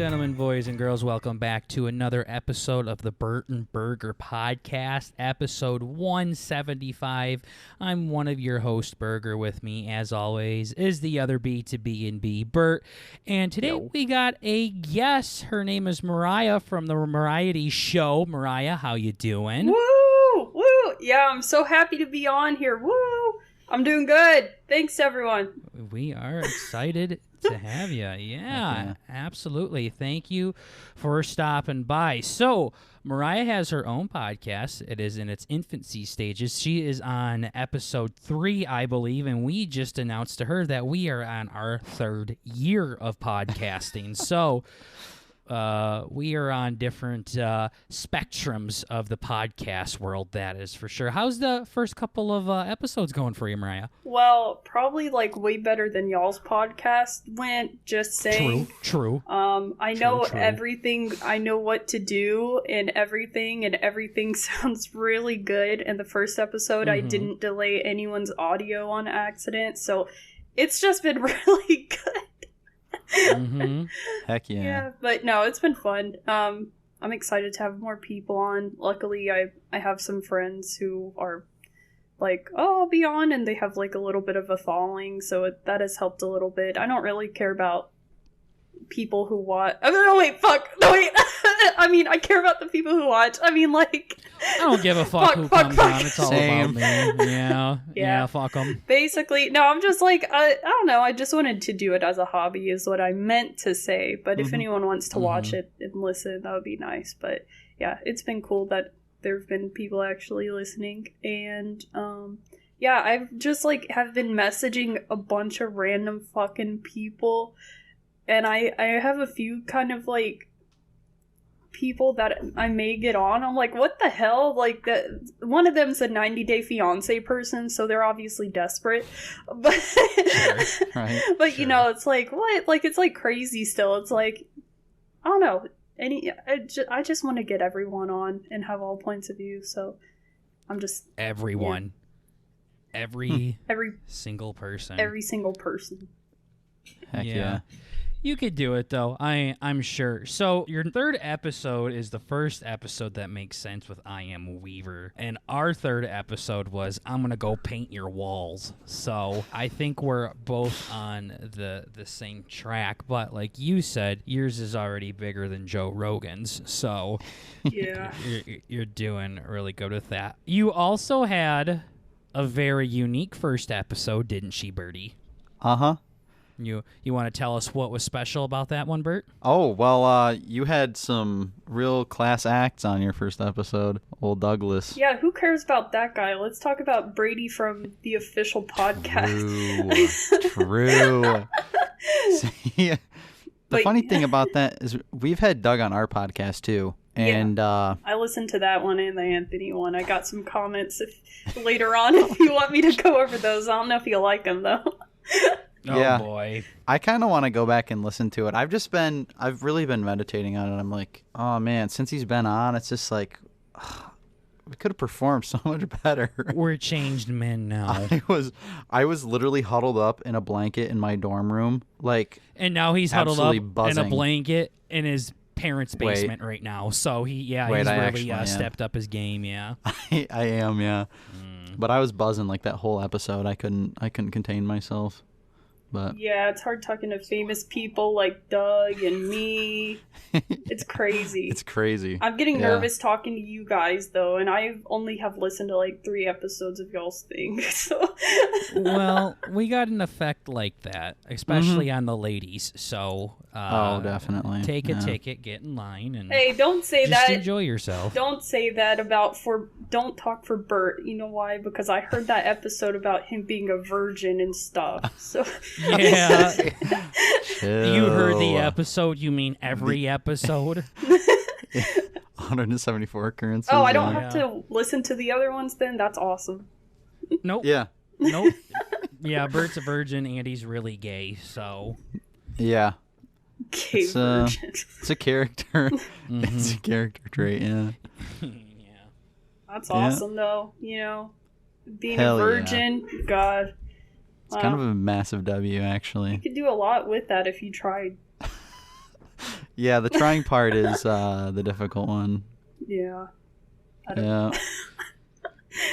gentlemen, boys and girls, welcome back to another episode of the Burt and Burger Podcast, episode 175. I'm one of your hosts, Burger. With me, as always, is the other B to B and B, Burt. And today we got a guest. Her name is Mariah from the Mariety Show. Mariah, how you doing? Woo! Woo! Yeah, I'm so happy to be on here. Woo! I'm doing good. Thanks, everyone. We are excited to have you. Yeah, absolutely. Thank you for stopping by. So, Mariah has her own podcast. It is in its infancy stages. She is on episode 3, I believe, and we just announced to her that we are on our 3rd year of podcasting. So, we are on different spectrums of the podcast world, that is for sure. How's the first couple of episodes going for you, Mariah? Well, probably like way better than y'all's podcast went, just saying. True. I know everything. I know what to do and everything sounds really good. In the first episode, I didn't delay anyone's audio on accident, so it's just been really good. Heck yeah. Yeah, but no, it's been fun. I'm excited to have more people on. Luckily, I have some friends who are like, oh, I'll be on, and they have like a little bit of a following, so that has helped a little bit. I don't really care about people who watch. No, wait. I mean, I care about the people who watch. I mean, like, I don't give a fuck who comes on. It's all about me. Yeah, fuck them. Basically, no, I'm just like, I don't know. I just wanted to do it as a hobby is what I meant to say. But if anyone wants to watch it and listen, that would be nice. But yeah, it's been cool that there have been people actually listening. And yeah, I've just like have been messaging a bunch of random fucking people. And I have a few kind of like people that I may get on. I'm like, what the hell? Like, one of them's a 90-day fiance person, so they're obviously desperate. But but you know, it's like, what? Like, it's like crazy still. It's like, I don't know. I just want to get everyone on and have all points of view. So I'm just everyone, every single person, every single person. Heck yeah. You could do it, though. I'm sure. So your 3rd episode is the first episode that makes sense with I Am Weaver. And our 3rd episode was I'm going to go paint your walls. So I think we're both on the same track. But like you said, yours is already bigger than Joe Rogan's. So yeah, you're doing really good with that. You also had a very unique first episode, didn't she, Birdie? Uh-huh. You want to tell us what was special about that one, Bert? Oh, well, you had some real class acts on your first episode, old Douglas. Yeah, who cares about that guy? Let's talk about Brady from the official podcast. True. See, the funny thing about that is we've had Doug on our podcast, too. And I listened to that one and the Anthony one. I got some comments later on if you want me to go over those. I don't know if you'll like them, though. Oh, boy. I kind of want to go back and listen to it. I've really been meditating on it. I'm like, oh, man, since he's been on, it's just like, we could have performed so much better. We're changed men now. I was literally huddled up in a blanket in my dorm room. And now he's huddled up buzzing. in a blanket in his parents' basement right now. So he's really stepped up his game, yeah. I am, yeah. But I was buzzing like that whole episode. I couldn't contain myself. But yeah, it's hard talking to famous people like Doug and me. It's crazy. It's crazy. I'm getting nervous talking to you guys, though, and I only have listened to like 3 episodes of y'all's thing. So. Well, we got an effect like that, especially on the ladies. So definitely. Take a ticket, get in line, and hey, don't say just that. Enjoy yourself. Don't say that don't talk for Bert. You know why? Because I heard that episode about him being a virgin and stuff. So. Yeah. You heard the episode, you mean every episode? 174 occurrences. Oh, I don't have to listen to the other ones then? That's awesome. Nope. Yeah. Nope. Yeah, Bert's a virgin and he's really gay, so. Yeah. Gay virgin. It's a character. It's a character trait, yeah. That's awesome, though. You know, being Hell a virgin, God. It's kind of a massive W, actually. You could do a lot with that if you tried. Yeah, the trying part is the difficult one. Yeah. Yeah.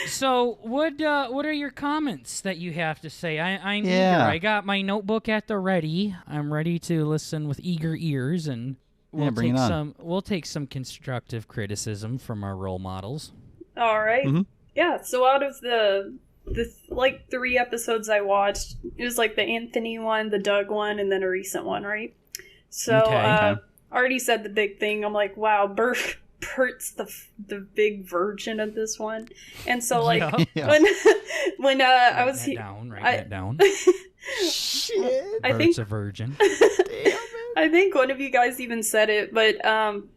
So, what are your comments that you have to say? I'm Yeah. eager. I got my notebook at the ready. I'm ready to listen with eager ears, and bring it on. we'll take some constructive criticism from our role models. All right. Mhm. Yeah. So out of the like 3 episodes I watched, it was like the Anthony one, the Doug one, and then a recent one, right? So Okay. I already said the big thing. I'm like, wow, Bert's the big virgin of this one, and so like Yeah. when I was Write that down. Shit. I Bert's think a virgin. I think one of you guys even said it, but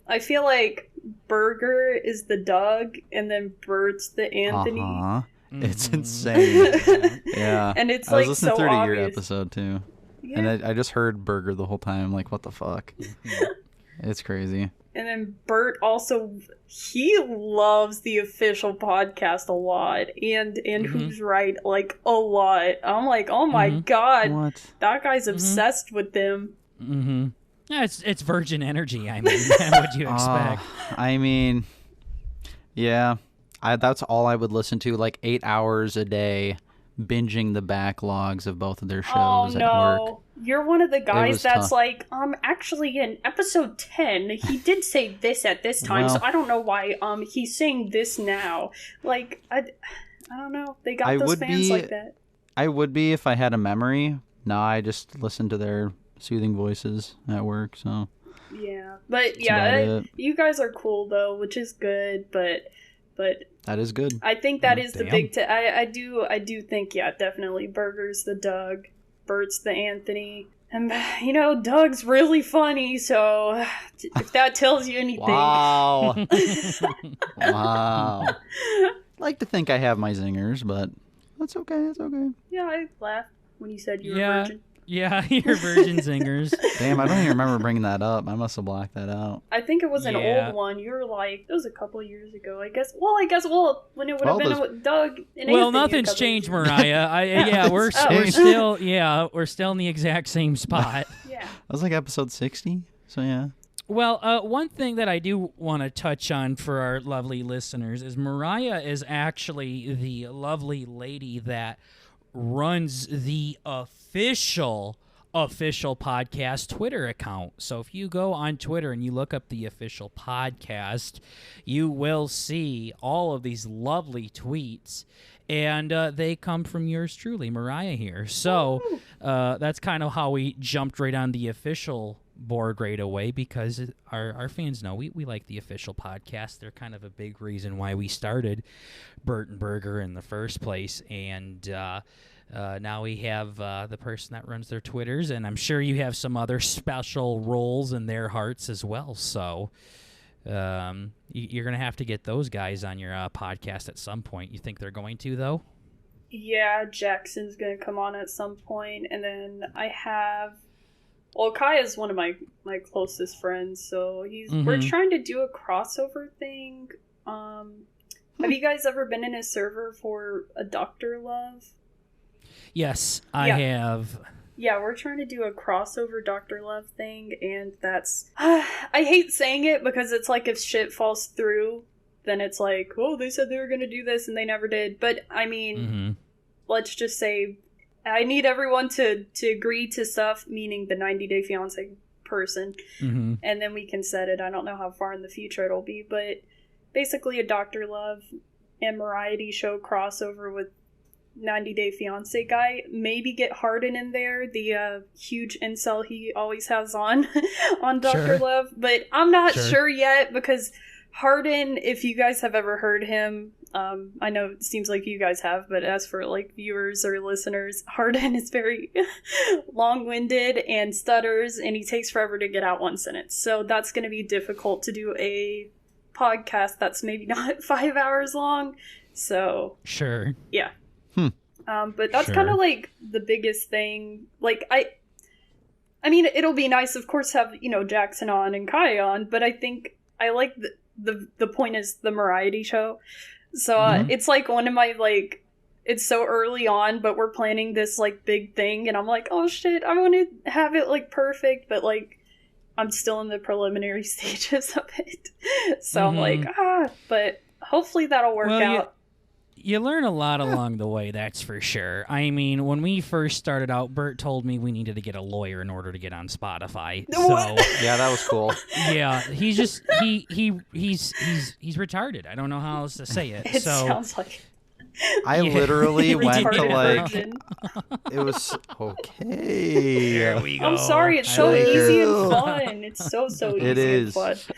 I feel like Burger is the Doug, and then Bert's the Anthony. Uh-huh. It's Mhm. insane. Yeah. And it's I was like listening so through to your obvious. episode too. Yeah. And I just heard Burger the whole time. I'm like, what the fuck? It's crazy. And then Bert also, he loves the official podcast a lot, and Who's Right, like, a lot. I'm like, oh my god, What? that guy's obsessed with them. Mm-hmm. Yeah, it's virgin energy. I mean, what you expect? I mean, yeah. That's all I would listen to, like 8 hours a day, binging the backlogs of both of their shows at work. You're one of the guys was that's tough. like, actually in episode 10, he did say this at this time, so Well- I don't know why he's saying this now. Like, I don't know. They got I those would fans be- like that. I would be if I had a memory. No, I just listen to their soothing voices at work, so Yeah. But that's yeah, about it. you guys are cool though, which is good, but That is good. I think that is the Damn. big I do think, yeah, definitely Burger's the Doug, Bert's the Anthony. And Doug's really funny, so if that tells you anything. Wow. Wow. Like to think I have my zingers, but that's okay. It's okay. Yeah, I laughed when you said you were Yeah. a virgin. Yeah, you're virgin zingers. Damn, I don't even remember bringing that up. I must have blocked that out. I think it was an Yeah. old one. You were like, it was a couple years ago, I guess. Well, when it would have Well, been with Doug and Well, Anthony a nothing's couple changed, years ago. Mariah. We're changed. we're still in the exact same spot. Yeah. That was like episode 60, so yeah. Well, one thing that I do want to touch on for our lovely listeners is Mariah is actually the lovely lady that runs the official podcast Twitter account. So if you go on Twitter and you look up the official podcast, you will see all of these lovely tweets, and they come from yours truly, Mariah here. So that's kind of how we jumped right on the official board right away, because our fans know we like the official podcast. They're kind of a big reason why we started Bert and Burger in the first place, and now we have the person that runs their Twitters, and I'm sure you have some other special roles in their hearts as well. So you're going to have to get those guys on your podcast at some point. You think they're going to, though? Yeah, Jackson's going to come on at some point, and then I have... Well, Kai is one of my closest friends, so we're trying to do a crossover thing. Have you guys ever been in a server for a Dr. Love? Yes, I have. Yeah, we're trying to do a crossover Dr. Love thing, and that's... I hate saying it, because it's like if shit falls through, then it's like, oh, they said they were going to do this, and they never did. But, I mean, let's just say... I need everyone to agree to stuff, meaning the 90 Day Fiancé person, and then we can set it. I don't know how far in the future it'll be, but basically a Dr. Love and Mariety Show crossover with 90 Day Fiancé guy. Maybe get Harden in there, the huge incel he always has on Dr. Sure. Love, but I'm not sure yet, because Harden, if you guys have ever heard him, I know it seems like you guys have, but as for like viewers or listeners, Harden is very long-winded and stutters, and he takes forever to get out one sentence. So that's going to be difficult to do a podcast that's maybe not 5 hours long. So Sure. yeah. But that's kind of like the biggest thing. Like I mean, it'll be nice, of course, have Jackson on and Kai on, but I think I like the point is the Mariety Show. So it's like one of my, like, it's so early on, but we're planning this like big thing, and I'm like, oh shit, I want to have it like perfect, but like I'm still in the preliminary stages of it. So I'm like, but hopefully that'll work out. You learn a lot along the way, that's for sure. I mean, when we first started out, Bert told me we needed to get a lawyer in order to get on Spotify. So yeah, that was cool. Yeah, he's just he's retarded. I don't know how else to say it. It sounds like I literally went to retarded like virgin. it was okay. There we go. I'm sorry, it's so like easy it. and fun. It's so easy It is. and fun.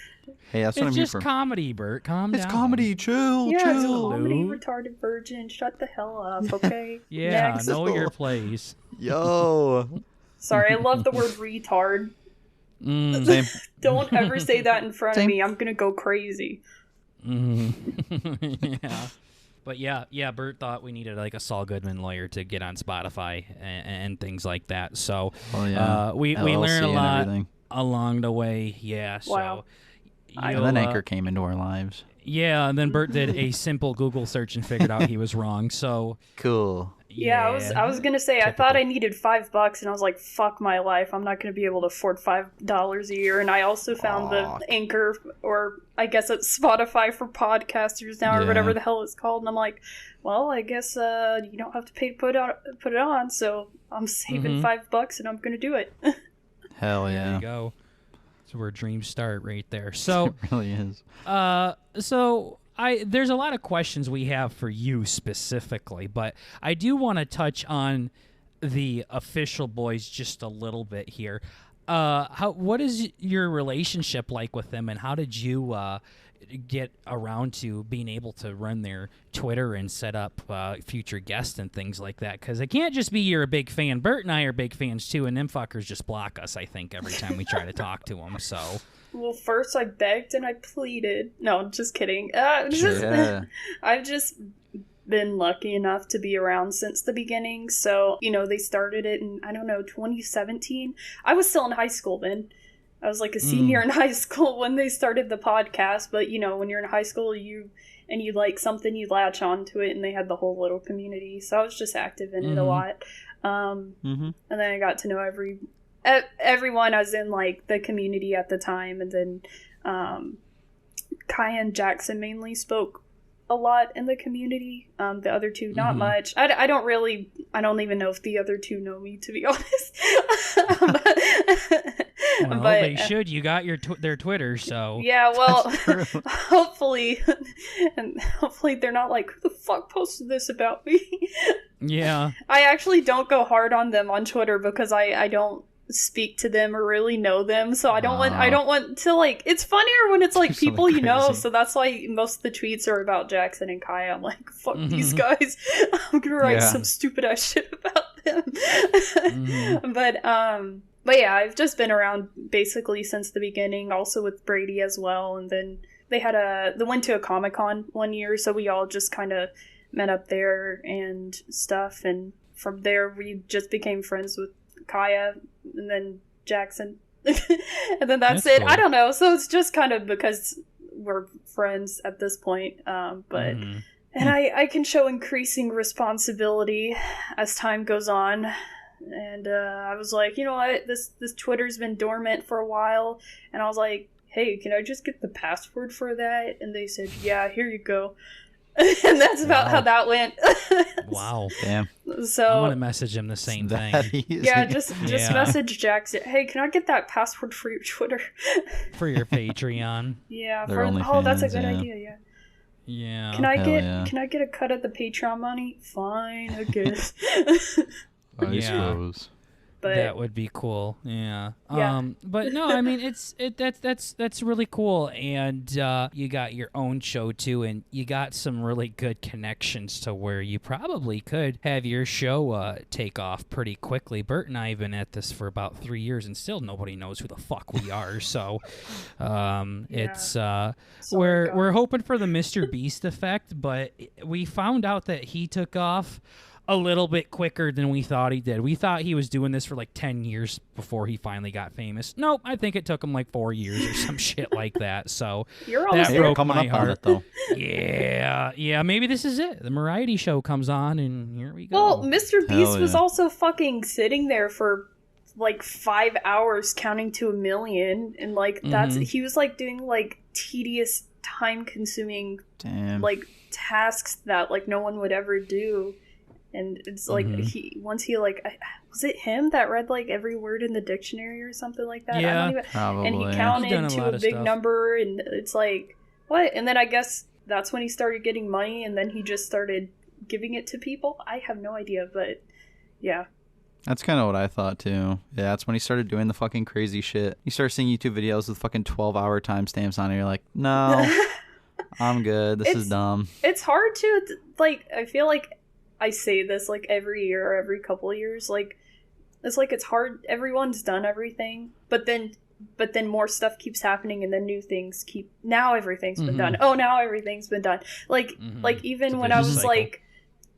Hey, that's what I It's mean just from. comedy, Bert. Calm down. It's comedy. Chill, Yeah, it's a chill. comedy, Dude. retarded virgin. Shut the hell up, okay? Yeah, Next. know your place. Yo. Sorry, I love the word retard. Same. Don't ever say that in front of Same. me. I'm gonna go crazy. Yeah. But yeah, Bert thought we needed like a Saul Goodman lawyer to get on Spotify and things like that. So Oh yeah. we LLC learn a and lot everything. along the way. Yeah. Wow. So And then Anchor came into our lives. Yeah, and then Bert did a simple Google search and figured out he was wrong. So Cool. Yeah, I was gonna say I thought I needed $5, and I was like, "Fuck my life! I'm not gonna be able to afford $5 a year." And I also found the Anchor, or I guess it's Spotify for podcasters now, or whatever the hell it's called. And I'm like, "Well, I guess you don't have to pay to put it on." So I'm saving $5, and I'm gonna do it. Hell yeah. There you go. That's where dreams start, right there. So It really is. There's a lot of questions we have for you specifically, but I do want to touch on the official boys just a little bit here. What is your relationship like with them, and how did you get around to being able to run their Twitter and set up future guests and things like that? Because it can't just be you're a big fan. Bert and I are big fans too, and them fuckers just block us, I think, every time we try to talk to them. So. Well, first I begged and I pleaded. No, just kidding. Yeah. I've just been lucky enough to be around since the beginning. So, they started it in, 2017. I was still in high school then. I was like a senior in high school when they started the podcast. But, when you're in high school, you like something, you latch on to it, and they had the whole little community. So I was just active in it a lot. And then I got to know everyone. I was in like the community at the time, and then Kaya and Jackson mainly spoke a lot in the community. The other two not much. I don't even know if the other two know me, to be honest. Well, but they should. You got their Twitter, so yeah. Well, hopefully they're not like, who the fuck posted this about me. Yeah. I actually don't go hard on them on Twitter because I don't speak to them or really know them, so I don't want to like. It's funnier when it's like people you know, so that's why most of the tweets are about Jackson and Kaya. I'm like, fuck these guys. I'm gonna write some stupid ass shit about them. But yeah, I've just been around basically since the beginning, also with Brady as well. And then they went to a Comic-Con one year, so we all just kind of met up there and stuff, and from there we just became friends with Kaya and then Jackson. And then that's it. Cool. I don't know, so it's just kind of because we're friends at this point, but and I can show increasing responsibility as time goes on. And I was like, you know what, this Twitter's been dormant for a while, and I was like, hey, can I just get the password for that? And they said, yeah, here you go. And that's about how that went. Wow. Damn. So I want to message him the same thing. Yeah, just message Jackson. Hey, can I get that password for your Twitter? For your Patreon. Yeah. That's a good idea. Yeah. Yeah. Can I get a cut of the Patreon money? Fine, I guess. I suppose. But that would be cool. Yeah. Yeah. But no, I mean that's really cool, and you got your own show too, and you got some really good connections to where you probably could have your show take off pretty quickly. Bert and I have been at this for about 3 years, and still nobody knows who the fuck we are. So it's we're hoping for the Mr. Beast effect, but we found out that he took off a little bit quicker than we thought he did. We thought he was doing this for like 10 years before he finally got famous. Nope, I think it took him like 4 years or some shit like that. So you're almost that broke coming my up heart. on it though. Yeah, maybe this is it. The Mariety Show comes on, and here we go. Well, Mr. Beast was also fucking sitting there for like 5 hours counting to 1,000,000, and like that's he was like doing like tedious, time consuming like tasks that like no one would ever do. And it's like he was it him that read like every word in the dictionary or something like that? Yeah, I don't even, probably. and he counted to a big number, and it's like, what? And then I guess that's when he started getting money, and then he just started giving it to people. I have no idea, but yeah. That's kind of what I thought too. Yeah, that's when he started doing the fucking crazy shit. You start seeing YouTube videos with fucking 12-hour timestamps on it. You're like, no, I'm good. This is dumb. It's hard to, like, I feel like I say this like every year or every couple of years. Like, it's like it's hard. Everyone's done everything, but then more stuff keeps happening, and then new things keep. Now everything's been done. Oh, now everything's been done. Like even when I was cycle. Like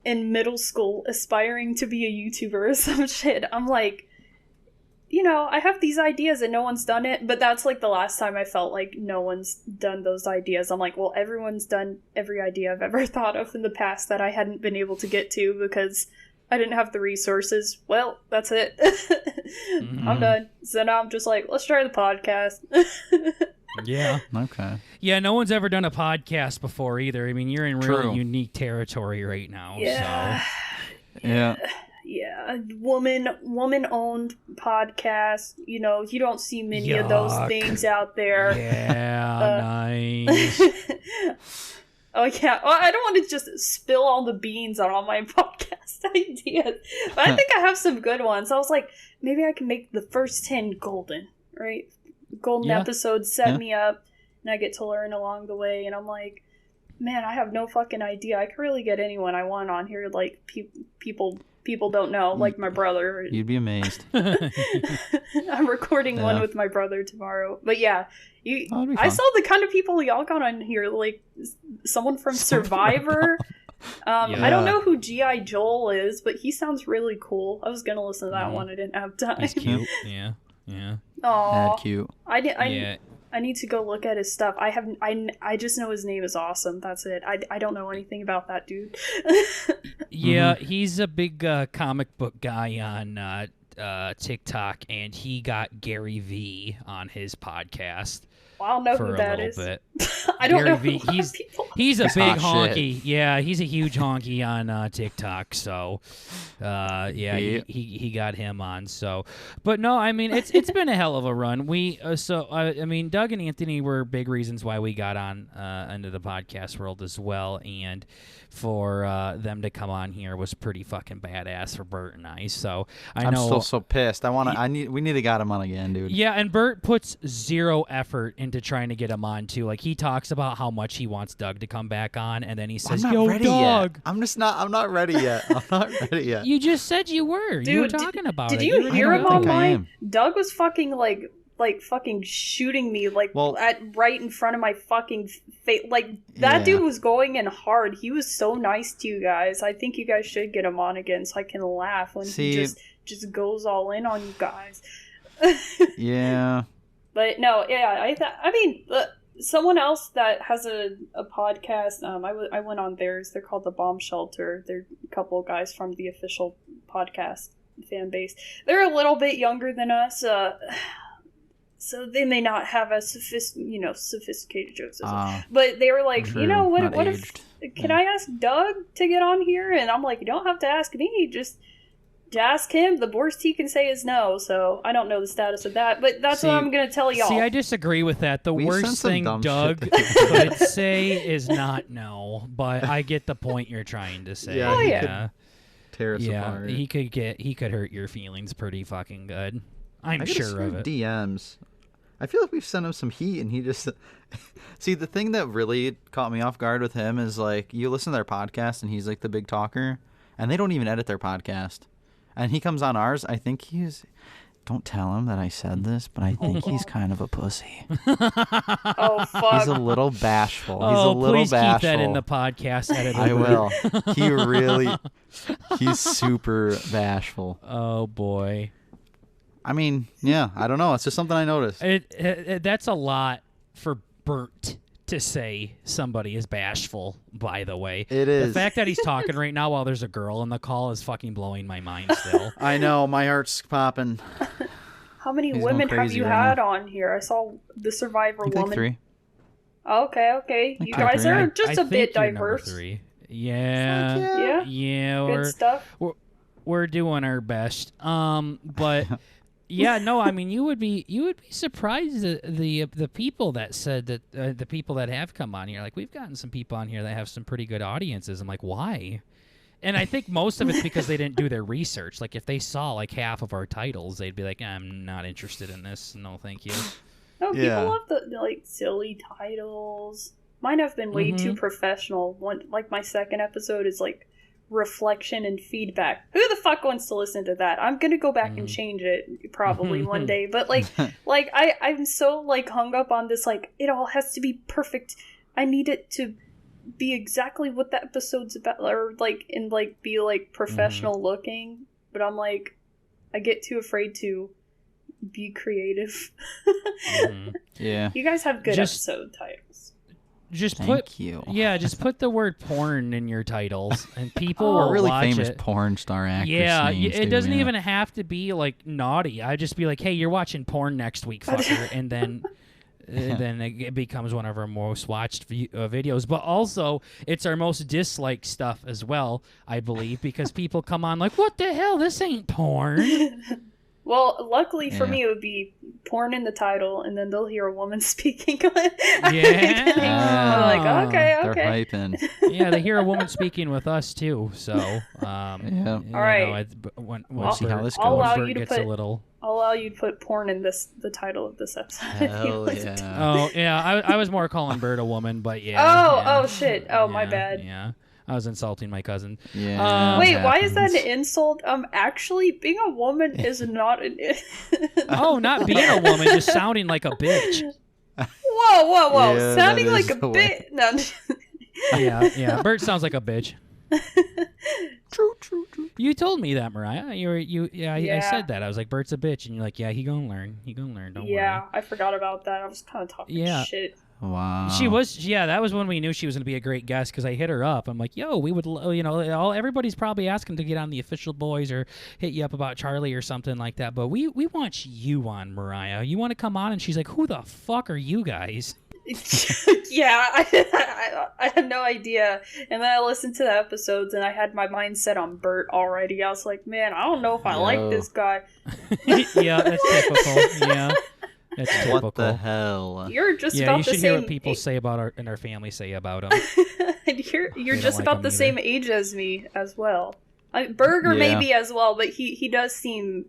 in middle school, aspiring to be a YouTuber or some shit, I'm like, you know, I have these ideas and no one's done it. But that's like the last time I felt like no one's done those ideas. I'm like, well, everyone's done every idea I've ever thought of in the past that I hadn't been able to get to because I didn't have the resources. Well, that's it. I'm done. So now I'm just like, let's try the podcast. Yeah. Okay. Yeah, no one's ever done a podcast before either. I mean, you're in really unique territory right now. Yeah. So. Yeah. Yeah, woman-owned podcast. You know, you don't see many of those things out there. Yeah, nice. Oh, yeah. Well, I don't want to just spill all the beans on all my podcast ideas, but I think I have some good ones. I was like, maybe I can make the first 10 golden, right? Golden episodes set me up, and I get to learn along the way. And I'm like, man, I have no fucking idea. I could really get anyone I want on here. Like, people don't know, like my brother. You'd be amazed. I'm recording one with my brother tomorrow. But yeah, I saw the kind of people y'all got on here, like someone from Survivor. I don't know who G.I. Joel is, but he sounds really cool. I was going to listen to that one. I didn't have time. He's cute. Yeah. Aw. Cute. I need to go look at his stuff. I just know his name is awesome. That's it. I don't know anything about that dude. Yeah, he's a big comic book guy on TikTok, and he got Gary V on his podcast. Well, I don't know who that is. Bit. I don't know. Gary V, he's a big honky. Shit. Yeah, he's a huge honky on TikTok. So, he got him on. So, but no, I mean it's been a hell of a run. I mean, Doug and Anthony were big reasons why we got on into the podcast world as well, and for them to come on here was pretty fucking badass for Bert and I. So I'm still so pissed. We need to get him on again, dude. Yeah, and Bert puts zero effort into trying to get him on too. Like, he talks about how much he wants Doug to come back on, and then he says, "Yo, Doug, I'm not ready yet. I'm not ready yet." You just said you were. Dude, you were talking about it. Did you hear him online? Doug was fucking like fucking shooting me right in front of my fucking face. Like, that dude was going in hard. He was so nice to you guys. I think you guys should get him on again so I can laugh when he just goes all in on you guys. Yeah. But no, yeah, I mean, someone else that has a podcast, I went on theirs. They're called The Bomb Shelter. They're a couple of guys from the official podcast fan base. They're a little bit younger than us, so they may not have as sophisticated jokes as us. But they were like, true. You know, what aged. if, can I ask Doug to get on here? And I'm like, you don't have to ask me, just ask him. The worst he can say is no, so I don't know the status of that, but that's what I'm going to tell y'all. See, I disagree with that. The worst thing Doug could say is not no, but I get the point you're trying to say. Yeah. Tear us apart. He could hurt your feelings pretty fucking good. I'm sure of it. DMs. I feel like we've sent him some heat, and he just... See, the thing that really caught me off guard with him is, like, you listen to their podcast, and he's, like, the big talker, and they don't even edit their podcast. And he comes on ours. I think he's... Don't tell him that I said this, but I think he's kind of a pussy. Oh, fuck. He's a little bashful. He's a little please bashful. Keep that in the podcast editor. I will. He's super bashful. Oh, boy. I mean, yeah, I don't know. It's just something I noticed. That's a lot for Bert to say somebody is bashful, by the way. It is. The fact that he's talking right now while there's a girl in the call is fucking blowing my mind still. I know, my heart's popping. How many He's women going have crazy you right had now. on here? I saw the Survivor I think woman. like 3. Okay. You Like guys three. are just I a think bit you're number diverse. 3. Yeah. Yeah. Yeah, Good stuff. we're doing our best. But yeah, no, I mean you would be surprised the people that said that the people that have come on here. Like we've gotten some people on here that have some pretty good audiences. I'm like, why? And I think most of it's because they didn't do their research. Like if they saw like half of our titles, they'd be like, I'm not interested in this. No, thank you. No, people Yeah. love the like silly titles. Mine have been way too professional. One, like my second episode is like reflection and feedback. Who the fuck wants to listen to that? I'm gonna go back and change it probably one day. But like I'm so like hung up on this, like it all has to be perfect. I need it to be exactly what that episode's about, or like and like be like professional looking. But I'm like, I get too afraid to be creative. Yeah. You guys have good Just- episode titles. Just Thank you. Yeah, just put the word porn in your titles, and people Oh, will Really watch famous it. porn star actress Yeah, names, it too, doesn't yeah. even have to be like naughty. I just be like, hey, you're watching porn next week, fucker, and then. Then it becomes one of our most watched videos. But also, it's our most disliked stuff as well, I believe, because people come on like, what the hell? This ain't porn. Well, luckily for Yeah. me, it would be porn in the title, and then they'll hear a woman speaking. Yeah. I'm like, okay. They're hyping. Yeah, they hear a woman speaking with us, too. So, Yeah. all right. When We'll see how this I'll goes. allow Bert you to gets put- a little... I'll allow you to put porn in the title of this episode. if you Hell listen to- yeah. Oh, yeah, I was more calling Bert a woman, but yeah. Oh, yeah, oh shit. Oh, my yeah, bad. Yeah, I was insulting my cousin. Yeah. Wait, it why is that happens. an insult? Actually, being a woman is not an. Oh, not being a woman, just sounding like a bitch. Whoa! Yeah, Sounding that like is a the way. bit. No. Yeah. Bert sounds like a bitch. True. You told me that, Mariah. I Yeah. said that. I was like, Bert's a bitch, and you're like, yeah, he gonna learn. Don't Yeah, worry. I forgot about that. I was kind of talking Yeah. shit. Wow. She was, that was when we knew she was gonna be a great guest because I hit her up. I'm like, yo, we would, everybody's probably asking to get on the Official Boys or hit you up about Charlie or something like that. But we want you on, Mariah. You want to come on? And she's like, who the fuck are you guys? Yeah, I had no idea. And then I listened to the episodes and I had my mind set on Bert already. I was like, man, I don't know if I like Yo. this guy. Yeah, that's typical. Yeah, that's typical. What the hell? You're just Yeah, about you the should same hear what people say about our family say about him. you're don't just like about him the either. same age as me as well. Burger Yeah. maybe as well, but he does seem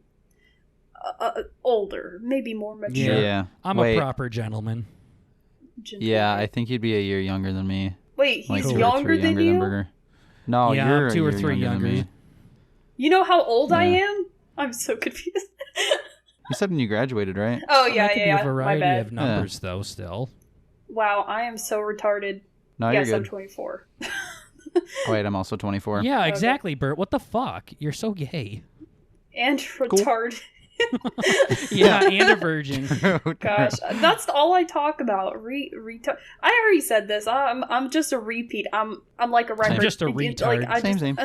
older, maybe more mature. Yeah. I'm Wait. a proper gentleman. Yeah, I think you'd be a year younger than me. Wait, Like he's 2 or younger 3 than younger you? than Burger. No, Yeah, you're I'm 2 or a year 3 younger. Than younger. me. You know how old I Yeah. am? I'm so confused. You said when you graduated, right? Oh That yeah, could be yeah, a my variety bad. of numbers, though. Still, Wow, I am so retarded. No, Yes, you're I'm good. 24. Wait, I'm also 24. yeah, exactly, Bert. What the fuck? You're so gay. And retarded. Yeah, and a virgin. Gosh, that's all I talk about. Retard. I already said this. I'm just a repeat. I'm like a record. just a retard. Same.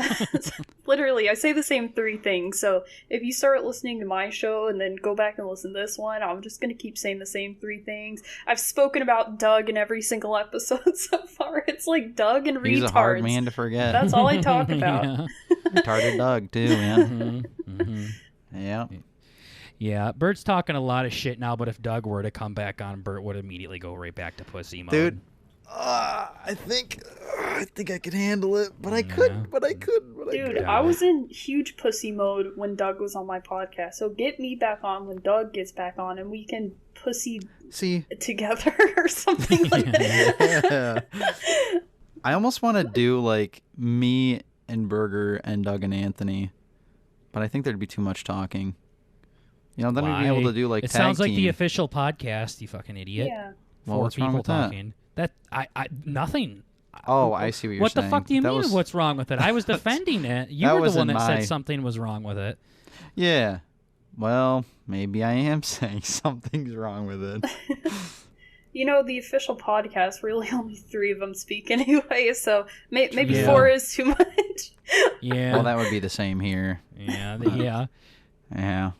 Literally, I say the same 3 things. So if you start listening to my show and then go back and listen to this one, I'm just gonna keep saying the same 3 things. I've spoken about Doug in every single episode so far. It's like Doug and He's retards. a hard man to forget. That's all I talk about. Yeah. Retarded Doug too, man. Yeah. Yeah, Bert's talking a lot of shit now, but if Doug were to come back on, Bert would immediately go right back to pussy mode. Dude, I think I could handle it, but I couldn't. Dude, I was in huge pussy mode when Doug was on my podcast. So get me back on when Doug gets back on, and we can pussy See, together or something like that. I almost want to do like me and Burger and Doug and Anthony, but I think there'd be too much talking. You know, then we'd be able to do like It tag sounds like team. the official podcast, you fucking idiot. Yeah. Well, 4 what's wrong people with that? talking. That nothing. Oh, I see what you're What saying. the fuck do you That mean? was- What's wrong with it? I was defending it. You That were was the one in that my- said something was wrong with it. Yeah. Well, maybe I am saying something's wrong with it. the official podcast, really only 3 of them speak anyway, so maybe Yeah. 4 is too much. Yeah. Well, that would be the same here. Yeah. Yeah. Yeah.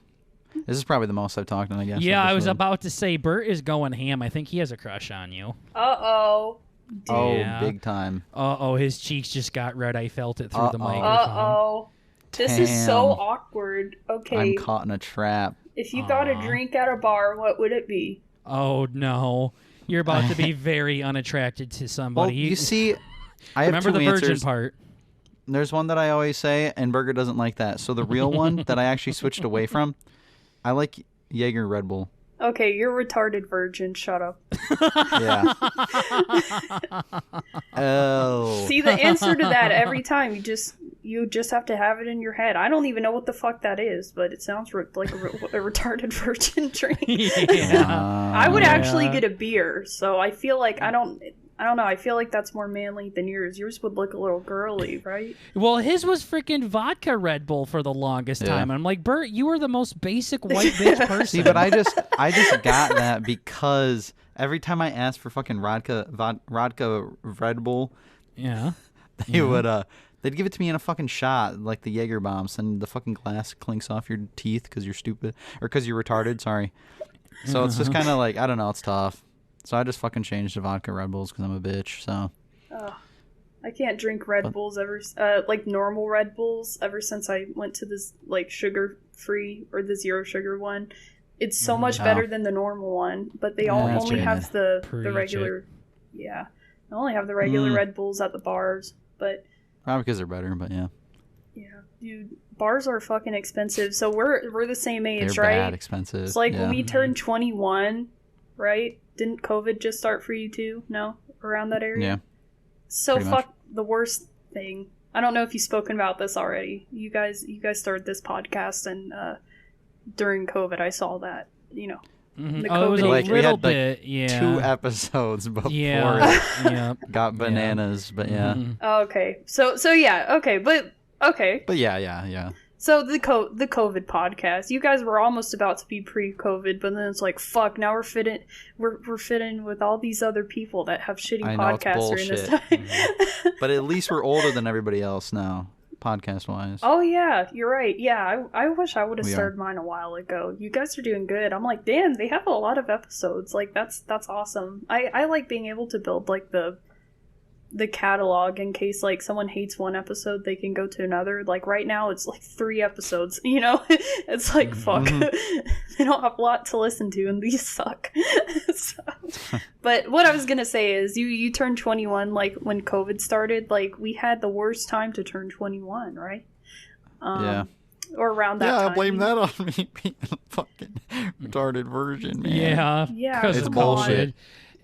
This is probably the most I've talked in a guest Yeah, I was episode. about to say, Bert is going ham. I think he has a crush on you. Uh-oh. Oh, Yeah. big time. Uh-oh, his cheeks just got red. I felt it through the Uh-oh. microphone. Uh-oh. This is so Damn. awkward. Okay, I'm caught in a trap. if you got a Aw. drink at a bar, what would it be? Oh, no. You're about to be very unattracted to Well, somebody. you see, I have Remember two the virgin answers. part. There's one that I always say, and Burger doesn't like that. So the real one that I actually switched away from, I like Jaeger Red Bull. Okay, you're a retarded virgin. Shut up. Yeah. Oh. See, the answer to that every time, you just have to have it in your head. I don't even know what the fuck that is, but it sounds like a retarded virgin drink. Yeah. I would Yeah. actually get a beer, so I feel like I don't know. I feel like that's more manly than yours. Yours would look a little girly, right? Well, his was freaking vodka Red Bull for the longest Yeah. time. I'm like, Bert, you are the most basic white bitch person. See, but I just got that because every time I asked for fucking vodka Red Bull, Yeah. they would they'd give it to me in a fucking shot, like the Jaeger bombs, and the fucking glass clinks off your teeth because you're stupid or because you're retarded. Sorry. So it's just kind of like, I don't know, it's tough. So I just fucking changed to vodka Red Bulls because I'm a bitch. So Oh, I can't drink Red Bulls like normal Red Bulls ever since I went to this like sugar free or the 0 sugar one. It's so much better than the normal one, but they all that's only right. have the Preach it. regular. Yeah, they only have the regular Red Bulls at the bars, but probably because they're better, but yeah, yeah, dude, bars are fucking expensive. So we're the same age, they're right? bad expensive. It's like yeah. when we turned 21, right? Didn't COVID just start for you too? No, around that area. Yeah. So pretty much. fuck the worst thing. I don't know if you've spoken about this already. You guys started this podcast, and during COVID, I saw that. Mhm. The Oh, it was a COVID Like, we little had, like, bit. Yeah. 2 episodes before Yeah. it Yeah. got bananas, but yeah. Mhm. Oh, okay. So yeah. Okay, but okay. But yeah. So the COVID podcast. You guys were almost about to be pre-COVID, but then it's like, fuck. Now we're fitting with all these other people that have shitty I know, it's podcasts during this bullshit. time. But at least we're older than everybody else now, podcast wise. Oh yeah, you're right. Yeah, I wish I would have We are. started mine a while ago. You guys are doing good. I'm like, damn, they have a lot of episodes. Like that's awesome. I like being able to build like the catalog in case like someone hates one episode, they can go to another. Like right now it's like 3 episodes, It's like fuck. They don't have a lot to listen to and these suck. So, but what I was gonna say is you turned 21 like when COVID started. Like we had the worst time to turn 21, right? Yeah. Or around that Yeah, time. I blame that on me being a fucking retarded virgin, man. Yeah. Yeah, 'cause It's of bullshit. COVID.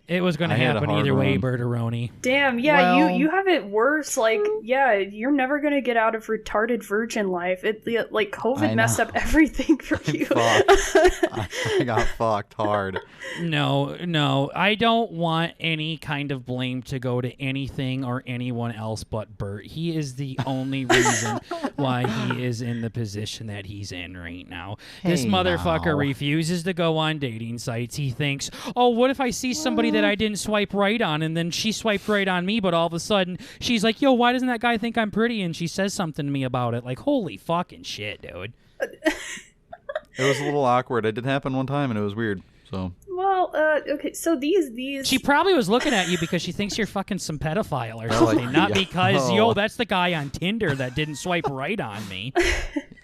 It was going to I had a happen hard either way, run. Bertaroni. Damn, yeah, Well- you have it worse. Like, yeah, you're never gonna get out of retarded virgin life. Like COVID I messed know. up everything for you. I got fucked hard. No, I don't want any kind of blame to go to anything or anyone else but Bert. He is the only reason why he is in the position that he's in right now. This Hey, motherfucker now. refuses to go on dating sites. He thinks, oh, what if I see somebody that I didn't swipe right on, and then she swiped right on me, but all of a sudden she's like, yo, why doesn't that guy think I'm pretty? And she says something to me about it. Like, holy fucking shit, dude. It was a little awkward. It did happen one time, and it was weird. So Well, okay, so these She probably was looking at you because she thinks you're fucking some pedophile or Oh, like, something, not yeah. because, Oh. yo, that's the guy on Tinder that didn't swipe right on me.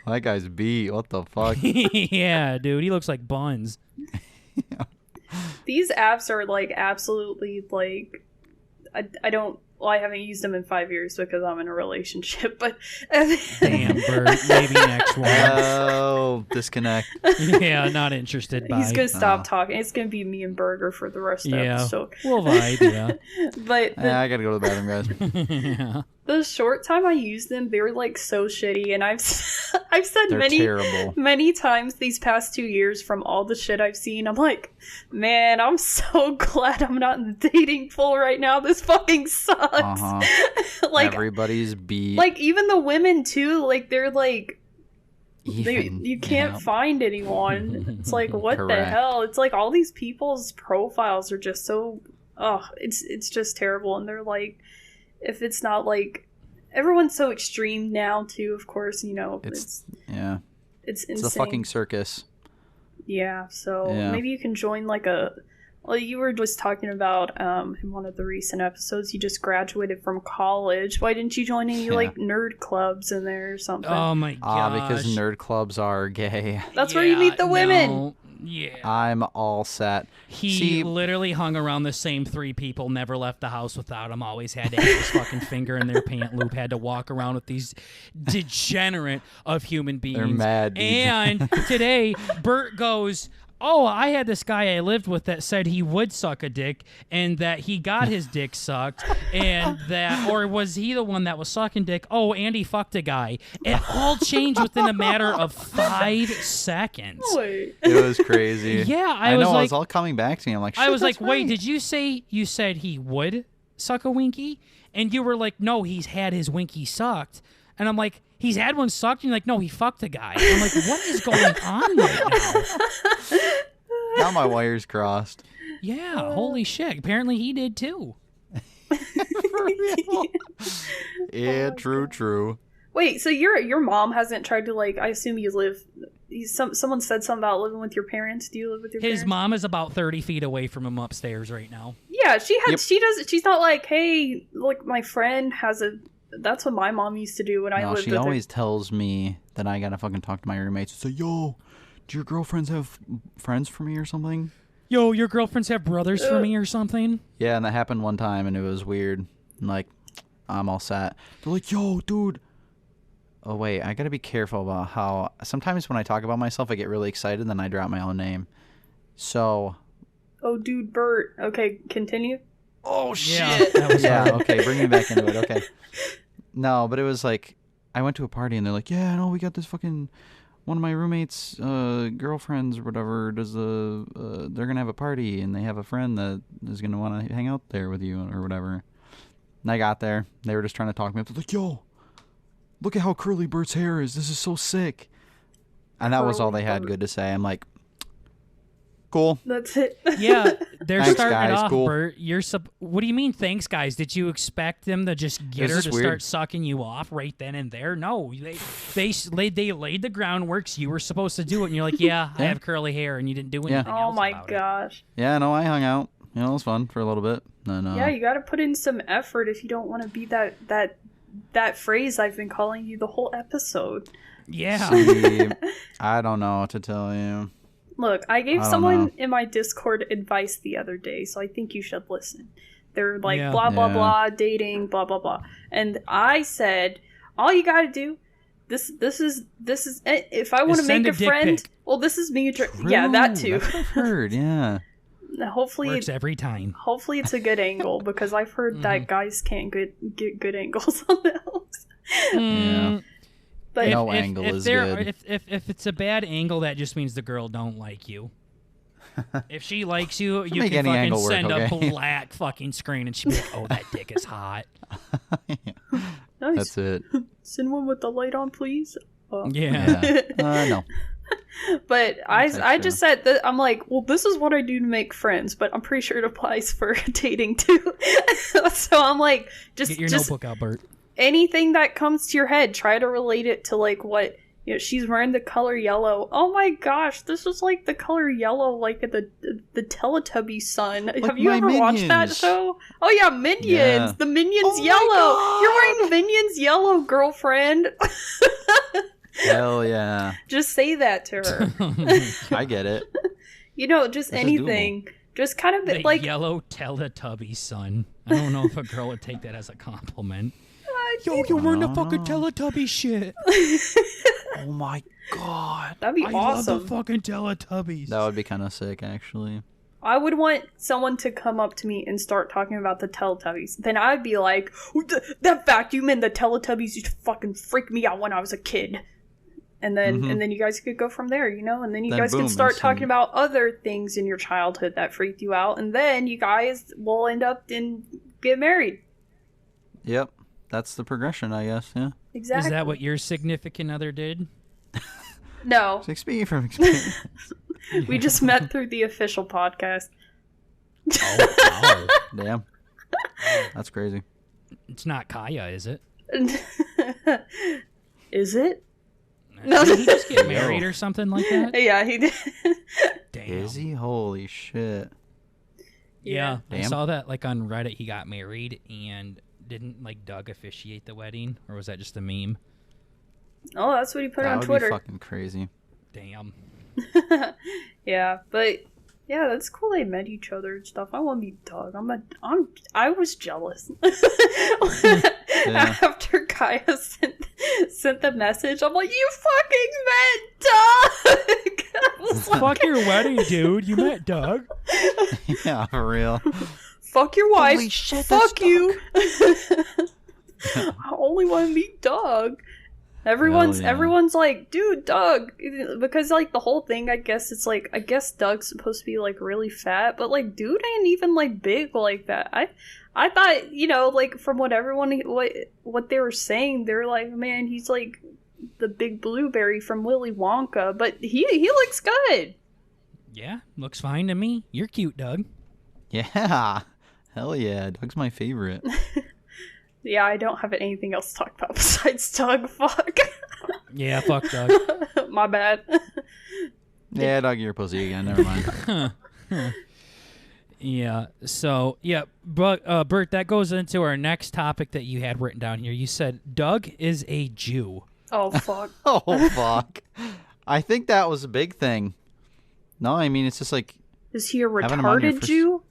that guy's beat. What the fuck? Yeah, dude, he looks like Buns. these apps are like absolutely like I don't. Well, I haven't used them in 5 years because I'm in a relationship, but Damn, Bert, maybe next one. Oh, disconnect. Yeah, not interested. Bye. he's gonna stop talking. It's gonna be me and Burger for the rest of the Yeah, episode. we'll vibe, yeah. But I gotta go to the bathroom, guys. Yeah. the short time I used them, they were like so shitty, and I've said They're terrible. many times these past 2 years from all the shit I've seen, I'm like, man, I'm so glad I'm not in the dating pool right now. This fucking sucks. Uh-huh. Like Everybody's beat. like even the women too, like they're like You can't find anyone. It's like, what the Correct. hell? It's like all these people's profiles are just so, it's just terrible. And they're like, if it's not like, everyone's so extreme now too, of course, it's insane. It's a fucking circus. Yeah, so maybe you can join like well, you were just talking about in one of the recent episodes, you just graduated from college. Why didn't you join any like nerd clubs in there or something? Oh my gosh. Because nerd clubs are gay. That's where you meet the women. No. Yeah. I'm all set. He literally hung around the same 3 people, never left the house without him, always had to have his fucking finger in their pant loop, had to walk around with these degenerate of human beings. They're mad, dude. And today, Bert goes, oh, I had this guy I lived with that said he would suck a dick and that he got his dick sucked and that, or was he the one that was sucking dick? Oh, and he fucked a guy. It all changed within a matter of 5 seconds. Wait. It was crazy. Yeah, I was know. like, It was all coming back to me. I'm like, I was like, that's wait, right. did you say you said he would suck a winky? And you were like, no, he's had his winky sucked. And I'm like, he's had one sucked? And you're like, no, he fucked a guy. I'm like, what is going on right now? Now my wires crossed. Yeah, holy shit. Apparently he did too. For real. Yeah, true. Wait, so your mom hasn't tried to like? I assume you live. Someone said something about living with your parents. Do you live with your parents? His mom is about 30 feet away from him upstairs right now. Yeah, she had. Yep. She does. She's not like, hey, like my friend has a. That's what my mom used to do when I lived she with always her. tells me that I gotta fucking talk to my roommates and say, yo, do your girlfriends have friends for me or something? Yo, your girlfriends have brothers for me or something? Yeah, and that happened one time, and it was weird. And, like, I'm all set. They're like, yo, dude. Oh, wait, I gotta be careful about how... Sometimes when I talk about myself, I get really excited, and then I drop my own name. So... Oh, dude, Bert. Okay, continue. Oh, shit! Yeah, that was Yeah, hard. okay, bring me back into it, okay. No, but it was like... I went to a party, and they're like, yeah, no, we got this fucking... One of my roommates' girlfriends or whatever does they're gonna have a party and they have a friend that is gonna want to hang out there with you or whatever. And I got there, they were just trying to talk me up. They're like, "Yo, look at how curly Bert's hair is. This is so sick." And that was all they had good to say. I'm like, cool. That's it. Yeah, they're Thanks, starting guys, it off, cool. Bert. What do you mean, thanks, guys? Did you expect them to just get her This to is weird. start sucking you off right then and there? No, they laid the groundworks. You were supposed to do it, and you're like, yeah, I have curly hair, and you didn't do anything Oh else my about gosh. Yeah, no, I hung out. You know, it was fun for a little bit. No. Yeah, you got to put in some effort if you don't want to be that phrase I've been calling you the whole episode. it. Yeah. See, I don't know what to tell you. Look, I gave I don't someone know. in my Discord advice the other day, so I think you should listen. They're like, Yeah. blah, blah, Yeah. blah, dating, blah, blah, blah. And I said, all you gotta do, this is, if I want to send make a a dick friend, pic. well, this is me, yeah, that too. That's what I've heard, yeah. Hopefully, Works every time. hopefully it's a good angle, because I've heard that guys can't get good angles on those. Yeah. But No angle is good. If it's a bad angle, that just means the girl don't like you. If she likes you, you Make can any fucking angle work, send okay? a black fucking screen, and she'll be like, "Oh, that dick is hot." nice. That's it. Send one with the light on, please. Yeah. Yeah. No. But That's I true. just said that I'm like, well, this is what I do to make friends, but I'm pretty sure it applies for dating too. So I'm like, Get your just notebook out, Bert. anything that comes to your head, try to relate it to like what she's wearing the color yellow. Oh my gosh, this is like the color yellow, like the Teletubby sun. Have you my ever watched that Minions. show? Oh yeah, Minions. Yeah. The Minions Oh my yellow. God. You're wearing Minions yellow, girlfriend. Hell yeah. Just say that to her. I get it. Just This is anything. Just kind of The like yellow Teletubby son. I don't know if a girl would take that as a compliment. Yo, you're wearing the fucking Teletubby shit. Oh my god. that'd be I awesome. love the fucking Teletubbies. That would be kind of sick, actually. I would want someone to come up to me and start talking about the Teletubbies. Then I'd be like, that vacuum and the Teletubbies used to fucking freak me out when I was a kid. And then you guys could go from there, and then you Then guys boom, could start and talking some- about other things in your childhood that freaked you out, and then you guys will end up and get married. Yep. That's the progression, I guess, yeah. Exactly. Is that what your significant other did? No, It's like, speaking from experience. we just met through the official podcast. Oh, wow. Damn. That's crazy. It's not Kaya, is it? Is it? Did he just get married or something like that? Yeah, he did. Damn. Is he? Holy shit. Yeah, I Damn. saw that like on Reddit. He got married, and didn't like Doug officiate the wedding, or was that just a meme? Oh, that's what he put That on would Twitter. be fucking crazy. Damn. Yeah, but yeah, that's cool. They met each other and stuff. I want to be Doug. I was jealous. Yeah. After Kaya sent the message, I'm like, you fucking met Doug. I was like, Fuck your wedding, dude. You met Doug. Yeah, for real. fuck your wife. Holy shit, that's Fuck you. I only want to meet Doug. Everyone's yeah. everyone's like, dude, Doug, because like the whole thing, I guess Doug's supposed to be like really fat, but like dude ain't even like big like that. I thought, you know, like from what they were saying, they're like, man, he's like the big blueberry from Willy Wonka, but he looks good. Yeah, looks fine to me. You're cute, Doug. Yeah. Hell yeah. Doug's my favorite. Yeah, I don't have anything else to talk about besides Doug. Fuck. Yeah, fuck Doug. My bad. Yeah, Doug, you're a pussy again. Never mind. Yeah. So, yeah, but Bert, that goes into our next topic that you had written down here. You said Doug is a Jew. Oh, fuck. Oh, fuck. I think that was a big thing. No, I mean, it's just like, Is he a Having him on here retarded for Jew?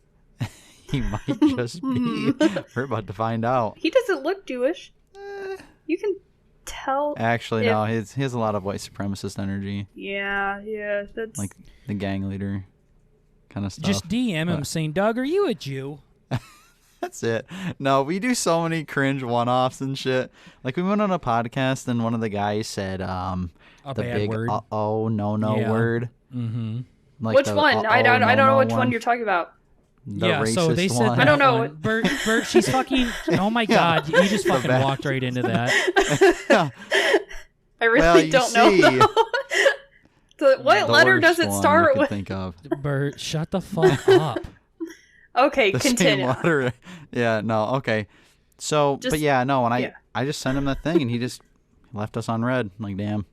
he might just be. We're about to find out. He doesn't look Jewish. You can tell. Actually, If- no, he has a lot of white supremacist energy. Yeah, that's Like the gang leader kind of stuff. Just DM him saying, Doug, are you a Jew? That's it. No, we do so many cringe one-offs and shit. Like we went on a podcast and one of the guys said A the bad big word. no Yeah. word. Mm-hmm. Like which the one? I don't know which one you're talking about. The Yeah, racist so they said one. that I don't know. one. Bert, she's fucking... Oh, my God. You just fucking bad. walked right into that. I really Well, you don't know. see. Though. What The letter worst does it one start you could with? think of. Bert, shut the fuck up. Okay, The same continue. letter. Yeah, no, okay. So, Just- but yeah, no, and yeah. I just sent him that thing and he just left us on red. I'm like, damn.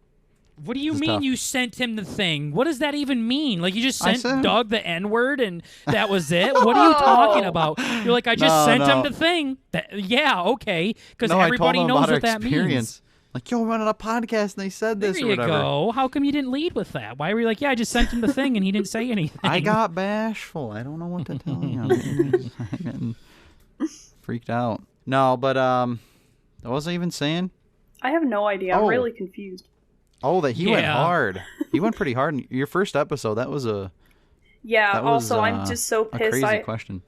What do you This is mean tough. you sent him the thing? What does that even mean? Like, you just I sent sent- Doug the N-word and that was it? What are you talking about? You're like, I just No, sent him no. the thing. Yeah, okay. Because No, everybody I told him knows about our what that experience. means. Like, yo, we went on a podcast and they said There this or you whatever. go. How come you didn't lead with that? Why were you like, yeah, I just sent him the thing and he didn't say anything? I got bashful. I don't know what to tell you. I'm getting freaked out. No, but what was I even saying? I have no idea. I'm Oh. really confused. Oh, that he went Yeah. hard. He went pretty hard. In your first episode, that was a Yeah. that was, Also, I'm just so a pissed. crazy question.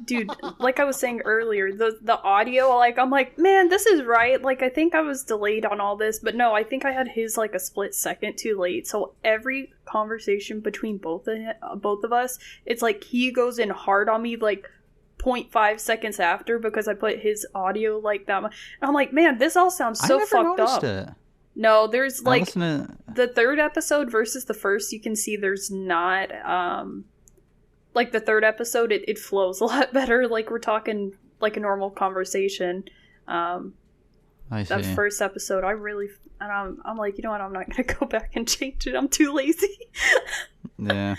Dude, like I was saying earlier, the audio, like I'm like, man, this is right. Like I think I was delayed on all this, but no, I think I had his like a split second too late. So every conversation between both of us, it's like he goes in hard on me like 0.5 seconds after because I put his audio like that. And I'm like, man, this all sounds so I never fucked noticed up. it. No, there's I like listened to- the third episode versus the first, you can see there's not like the third episode it flows a lot better, like we're talking like a normal conversation. I see. That first episode I'm like, you know what, I'm not gonna go back and change it, I'm too lazy. Yeah.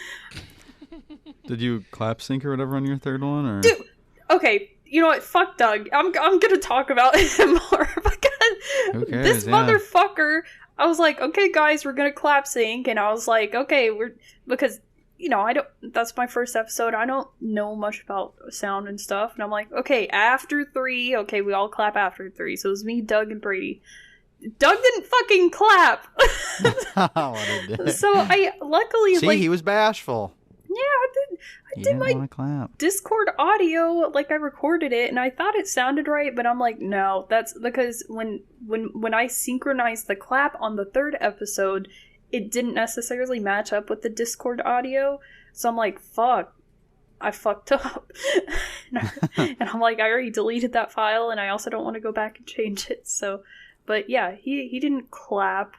Did you clap sync or whatever on your third one, or? Dude, okay, you know what, fuck Doug, I'm gonna talk about him more because Who cares? this Yeah. motherfucker, I was like, okay guys, we're gonna clap sync, and I was like, okay, because you know, that's my first episode. I don't know much about sound and stuff. And I'm like, okay, after 3, okay, we all clap after 3. So it was me, Doug, and Brady. Doug didn't fucking clap. What a dick. So I luckily, See, like, he was bashful. yeah, I He did didn't my want to clap. Discord audio, like I recorded it and I thought it sounded right, but I'm like, no, that's because when I synchronized the clap on the third episode, it didn't necessarily match up with the Discord audio. So I'm like, fuck, I fucked up. And I'm like, I already deleted that file and I also don't want to go back and change it. So, but yeah, he didn't clap.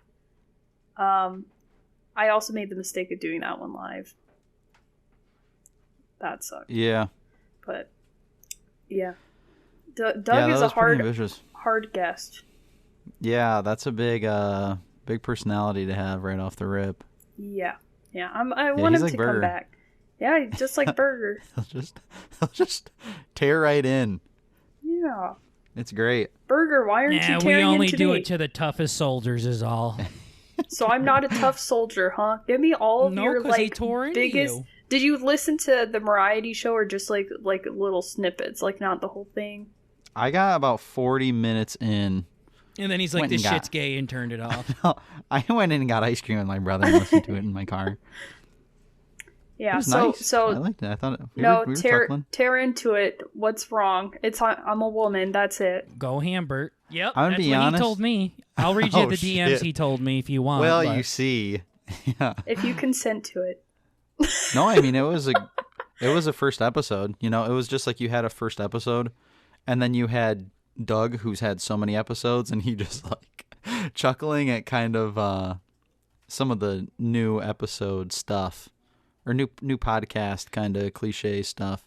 I also made the mistake of doing that one live. That sucked. Yeah. But yeah, Doug Yeah, is that a was pretty ambitious. hard guest. Yeah, that's a big personality to have right off the rip. Yeah. I want him like to Burger. come back. Yeah, just like Burger. He'll just tear right in. Yeah. It's great. Burger, why aren't you Yeah, tearing we only in today? do it to the toughest soldiers is all. So I'm not a tough soldier, huh? Give me all of No, your 'cause he like tore into biggest. you. Did you listen to the Mariety Show or just like little snippets, like not the whole thing? I got about 40 minutes in. And then he's like, Went this and got- shit's gay, and turned it off. I went in and got ice cream with my brother and listened to it in my car. Yeah. It was So nice. so I liked it. I thought we no, were tear chuckling. into it. What's wrong? I'm a woman. That's it. Go Hambert. Yep, I'm gonna that's be what honest. he told me. I'll read you Oh, the DMs shit. he told me if you want. Well, but- you see. Yeah. If you consent to it. No, I mean it was a first episode. You know, it was just like you had a first episode, and then you had Doug, who's had so many episodes, and he just like chuckling at kind of some of the new episode stuff or new podcast kind of cliche stuff,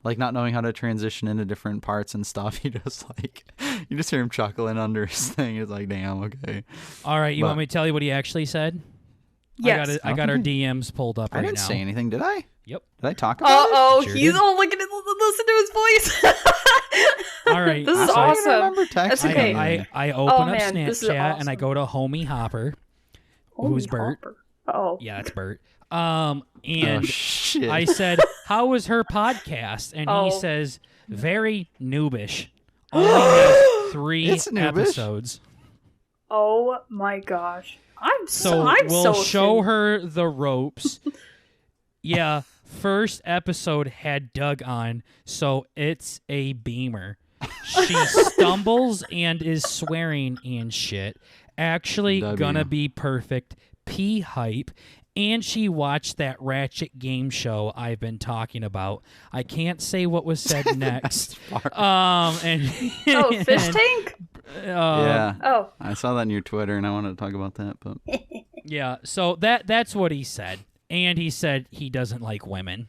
like not knowing how to transition into different parts and stuff. He just like you just hear him chuckling under his thing. It's like, damn, okay. All right, you But- want me to tell you what he actually said? Yes. I got our DMs pulled up I right didn't now. say anything, did I? Yep. Did I talk about it? Oh, Sure he's did. all looking at listen to his voice. All right. This is so I don't awesome. remember texting That's okay. him. I open Oh, up man, this is Snapchat and I awesome. go to Homie Hopper. Holy Who's Bert? hopper. Oh. Yeah, it's Bert. Oh, And shit. I said, "How was her podcast?" And Oh. he says, "Very noobish. Only has 3 It's noobish. episodes." Oh my gosh. I'm We'll so show offended. her the ropes. Yeah, first episode had Doug on, so it's a beamer. She stumbles and is swearing and shit. Actually, W. gonna be perfect. P hype. And she watched that Ratchet game show I've been talking about. I can't say what was said next. And Oh, fish tank? Yeah. Oh. I saw that in your Twitter, and I wanted to talk about that, but Yeah, so that's what he said. And he said he doesn't like women.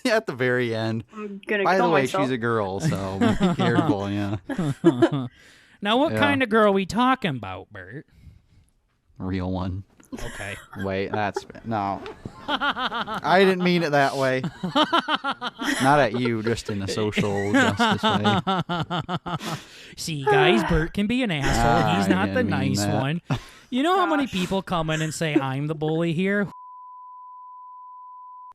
yeah, at the very end. I'm gonna By kill the way, myself. she's a girl, so be careful. Yeah, Now, what Yeah. kind of girl we talking about, Bert? real one. Okay. Wait, that's no. I didn't mean it that way. Not at you, just in a social justice way. See, guys, Bert can be an asshole. He's I not the didn't mean nice that. one. You know how many Gosh. people come in and say, I'm the bully here?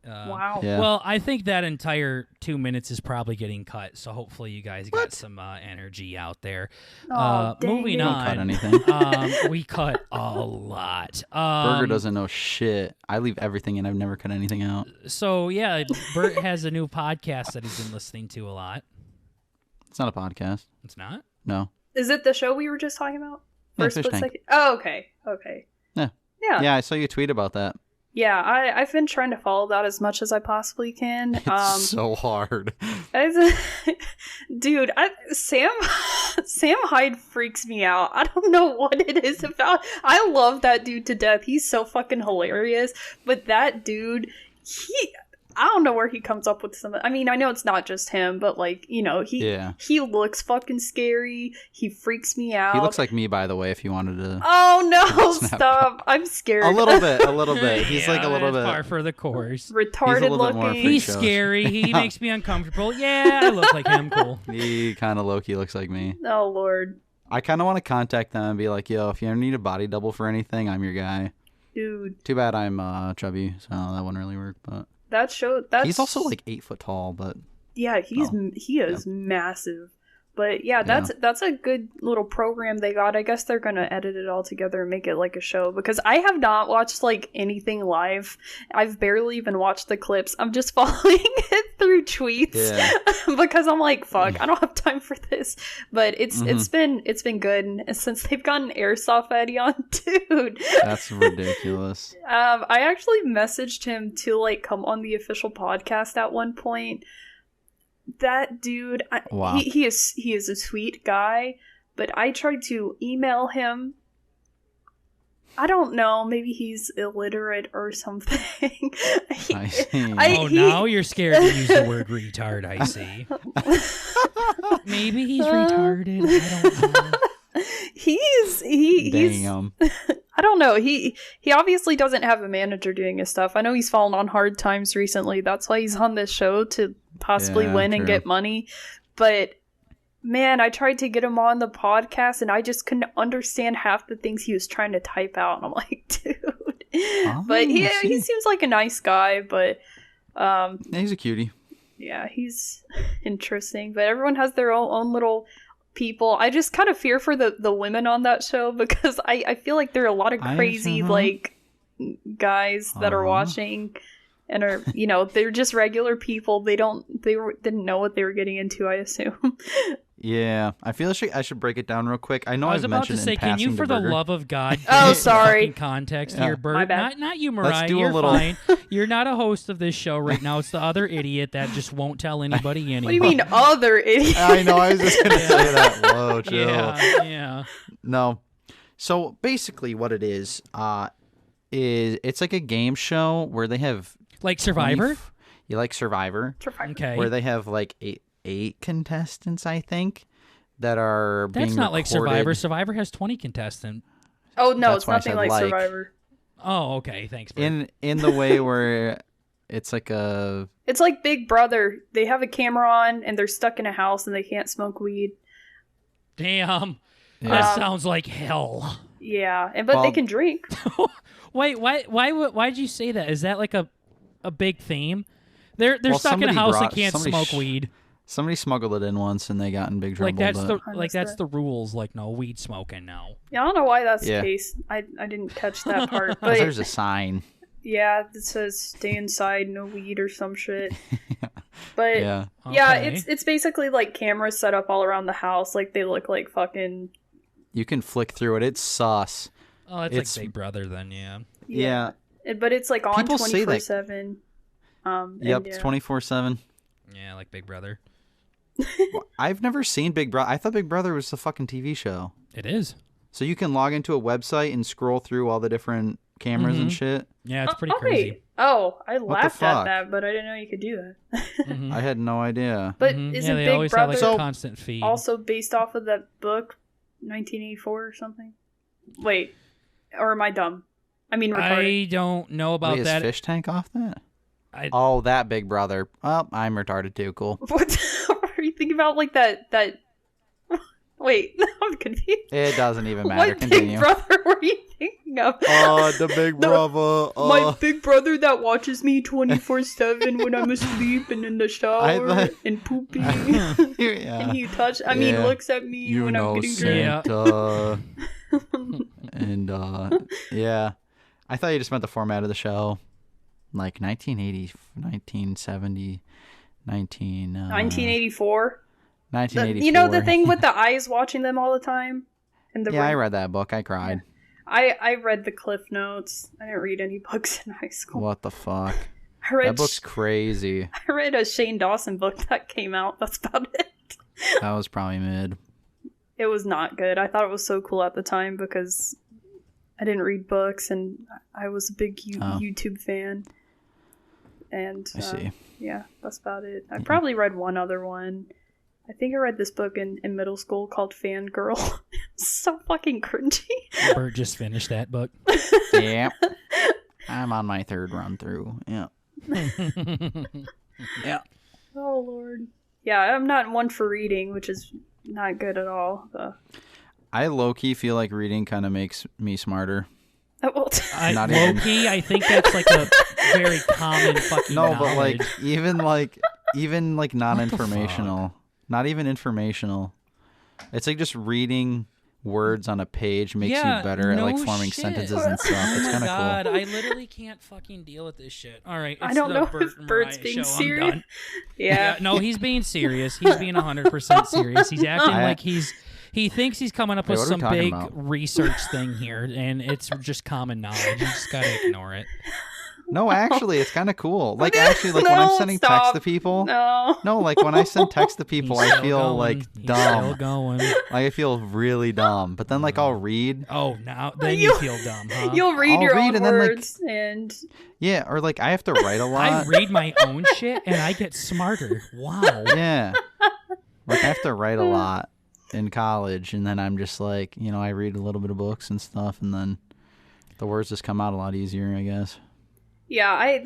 Wow. Yeah. Well, I think that entire 2 minutes is probably getting cut, so hopefully you guys got some energy out there. Oh, dang Moving it. Don't on. cut anything. We cut a lot. Burger doesn't know shit. I leave everything in. I've never cut anything out. So, yeah, Bert has a new podcast that he's been listening to a lot. It's not a podcast. It's not? No. Is it the show we were just talking about? Yeah, First Fish split Tank. second? Oh, okay. Okay. Yeah. Yeah. Yeah, I saw you tweet about that. Yeah, I've been trying to follow that as much as I possibly can. It's so hard. Dude, Sam Hyde freaks me out. I don't know what it is about. I love that dude to death. He's so fucking hilarious. But that dude, I don't know where he comes up with some. I mean, I know it's not just him, but like, you know, he looks fucking scary. He freaks me out. He looks like me, by the way, if you wanted to. Oh no, Snap. stop. I'm scared. A little bit. He's like a little that's bit. par for the course. retarded He's a little bit more looking. freak He's shows. scary. He makes me uncomfortable. Yeah, I look like him. Cool. He kind of low-key looks like me. Oh lord. I kind of want to contact them and be like, yo, if you ever need a body double for anything, I'm your guy. Dude, Too bad I'm chubby, so that wouldn't really work. But that's he's also like 8 foot tall, but yeah, he is massive. But yeah, that's a good little program they got. I guess they're gonna edit it all together and make it like a show, because I have not watched like anything live. I've barely even watched the clips. I'm just following it through tweets because I'm like, fuck, I don't have time for this. But it's been good, and since they've got an airsoft Eddie on, dude. that's ridiculous. I actually messaged him to like come on the official podcast at one point. That dude, Wow. he is a sweet guy, but I tried to email him I don't know. Maybe he's illiterate or something. I see. Now you're scared to use the word retard, I see. Maybe he's retarded. I don't know. He's Damn. I don't know. He obviously doesn't have a manager doing his stuff. I know he's fallen on hard times recently. That's why he's on this show, to possibly win and get money. But man, I tried to get him on the podcast and I just couldn't understand half the things he was trying to type out. And I'm like, dude. But he seems like a nice guy, but he's a cutie. Yeah, he's interesting. But everyone has their own little people. I just kind of fear for the women on that show, because I feel like there are a lot of crazy like guys that are watching and are, they're just regular people. They didn't know what they were getting into, I assume. Yeah, I feel like I should break it down real quick. I know I was about to say, can you, for the love of God, sorry, context here, Bert? My bad. Not you, Mariah. Let's do You're a little... fine. You're not a host of this show right now. It's the other idiot that just won't tell anybody anything. What do you mean, other idiot? I know. I was just gonna say that. Whoa, chill. Yeah. No. So basically, what it is it's like a game show where they have like Survivor. You like Survivor? Okay. Where they have like eight contestants, I think, that are That's being not like recorded. Survivor. Survivor has 20 contestants. Oh no, That's it's why I nothing said like like. Survivor. Oh, okay. Thanks, Bert. In the way where it's like a... It's like Big Brother. They have a camera on and they're stuck in a house and they can't smoke weed. Damn. Yeah. That sounds like hell. Yeah, but they can drink. Wait, why'd you say that? Is that like a big theme? They're stuck in a house and can't smoke weed. Somebody smuggled it in once and they got in big trouble. That's the rules. Like, no weed smoking, no. Yeah, I don't know why that's the case. I didn't catch that part. But there's a sign. Yeah, it says stay inside, no weed or some shit. But yeah, it's basically like cameras set up all around the house. Like they look like fucking. You can flick through it. It's sus. Oh, it's like Big Brother then, yeah. Yeah. But it's like on People 24/7. Yep, it's 24/7. Yeah, like Big Brother. I've never seen Big Brother. I thought Big Brother was a fucking TV show. It is. So you can log into a website and scroll through all the different cameras and shit. Yeah, it's pretty crazy. Oh, I laughed at that, but I didn't know you could do that. I had no idea. But isn't they Big always Brother have like a constant feed. Also based off of that book, 1984 or something? Wait, or am I dumb? I mean, retarded. I don't know about that. Is Fish Tank off that? That Big Brother. Oh, I'm retarded too. Cool. What are you thinking about? Like that? Wait, I'm confused. It doesn't even matter. What Continue. Big Brother were you thinking of? The Big Brother. My big brother that watches me 24/7 when I'm asleep and in the shower and pooping. And he looks at me when I'm getting drunk. Santa. And yeah, I thought you just meant the format of the show, like 1980, 1970, 1984. 1984. You know the thing with the eyes watching them all the time? And I read that book. I cried. I read the Cliff Notes. I didn't read any books in high school. What the fuck? That book's crazy. I read a Shane Dawson book that came out. That's about it. That was probably mid. It was not good. I thought it was so cool at the time because I didn't read books and I was a big YouTube fan. And I see. Yeah, that's about it. I probably read one other one. I think I read this book in middle school called Fangirl. It's so fucking cringy. Bert just finished that book. Yeah. I'm on my third run through. Yeah. Yeah. Oh, Lord. Yeah, I'm not one for reading, which is not good at all. I low-key feel like reading kind of makes me smarter. Low-key, I think that's like a very common fucking knowledge. But even not informational. Not even informational. It's like just reading words on a page makes you better at like forming sentences and stuff. It's kind of cool. I literally can't fucking deal with this shit. All right, I don't know if Bert's being serious. Yeah. No, he's being serious. He's being 100% serious. He's acting like he thinks he's coming up with some big research thing here, and it's just common knowledge. You just gotta ignore it. No, actually, it's kind of cool. Like, actually, like, when I'm sending text to people. No, like, when I send text to people, I feel, like, dumb. Still going. Like, I feel really dumb. But then, like, I'll read. Oh, now then you feel dumb, huh? You'll read I'll your read own and then, like- words and... Yeah, or, like, I have to write a lot. I read my own shit, and I get smarter. Wow. Yeah. Like, I have to write a lot in college, and then I'm just, like, you know, I read a little bit of books and stuff, and then the words just come out a lot easier, I guess. Yeah, I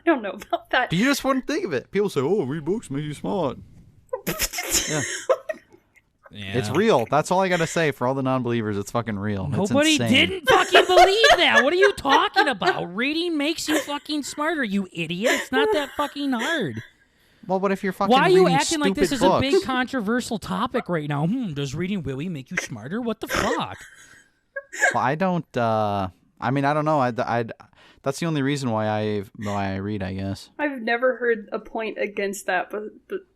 don't know about that. But you just wouldn't think of it. People say, oh, read books makes you smart. Yeah. Yeah. It's real. That's all I gotta say for all the non-believers. It's fucking real. Nobody it's insane. didn't fucking believe that. What are you talking about? Reading makes you fucking smarter, you idiot. It's not that fucking hard. Well, but if you're fucking Why are you reading acting like this is stupid a big books- controversial topic right now? Does reading really make you smarter? What the fuck? Well, I don't. I mean, I don't know. That's the only reason why I read, I guess. I've never heard a point against that, but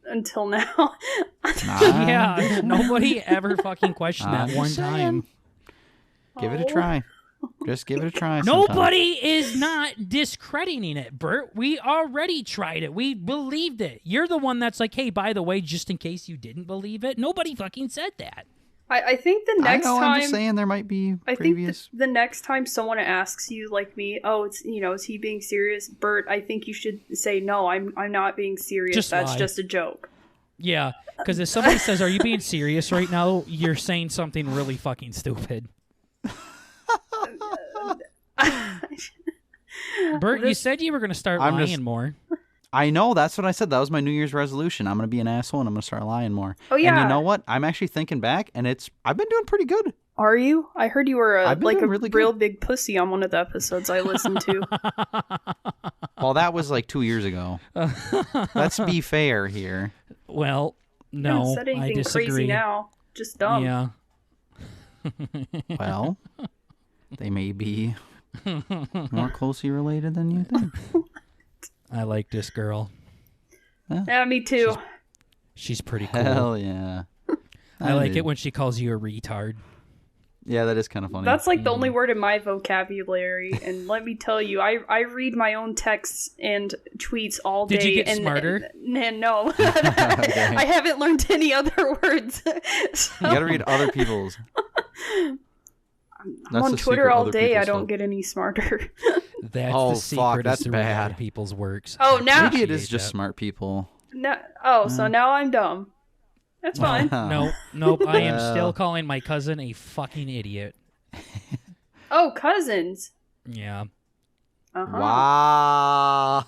until now. Yeah, nobody ever fucking questioned that I'm one just saying. time. Give it a try. Just give it a try. Nobody is not discrediting it, Bert. We already tried it. We believed it. You're the one that's like, hey, by the way, just in case you didn't believe it. Nobody fucking said that. I think the next time... I'm just saying there might be previous... I think the next time someone asks you, like me, oh, it's, you know, is he being serious? Bert, I think you should say, no, I'm not being serious. That's lie. just a joke. Yeah, because if somebody says, are you being serious right now? You're saying something really fucking stupid. Bert, you said you were going to start lying more. I know, that's what I said. That was my New Year's resolution. I'm going to be an asshole and I'm going to start lying more. Oh, yeah. And you know what? I'm actually thinking back, and I've been doing pretty good. Are you? I heard you were like a really real good. big pussy on one of the episodes I listened to. Well, that was like 2 years ago. Let's be fair here. Well, I no, haven't said I anything disagree. crazy now. Just dumb. Yeah. Well, they may be more closely related than you think. I like this girl. Yeah, me too. She's pretty cool. Hell yeah. I like it when she calls you a retard. Yeah, that is kind of funny. That's like the only word in my vocabulary, and let me tell you, I read my own texts and tweets all day. Did you get and, smarter? And no, I haven't learned any other words. So, You gotta read other people's. I'm on Twitter all day. I don't get any smarter. That's Oh, the secret. fuck, is that's to read bad. other people's works. Oh, now- Maybe it is Appreciate just that. smart people. No, so now I'm dumb. That's fine. Nope. I am still calling my cousin a fucking idiot. Oh, cousins. Yeah. Uh-huh. Wow.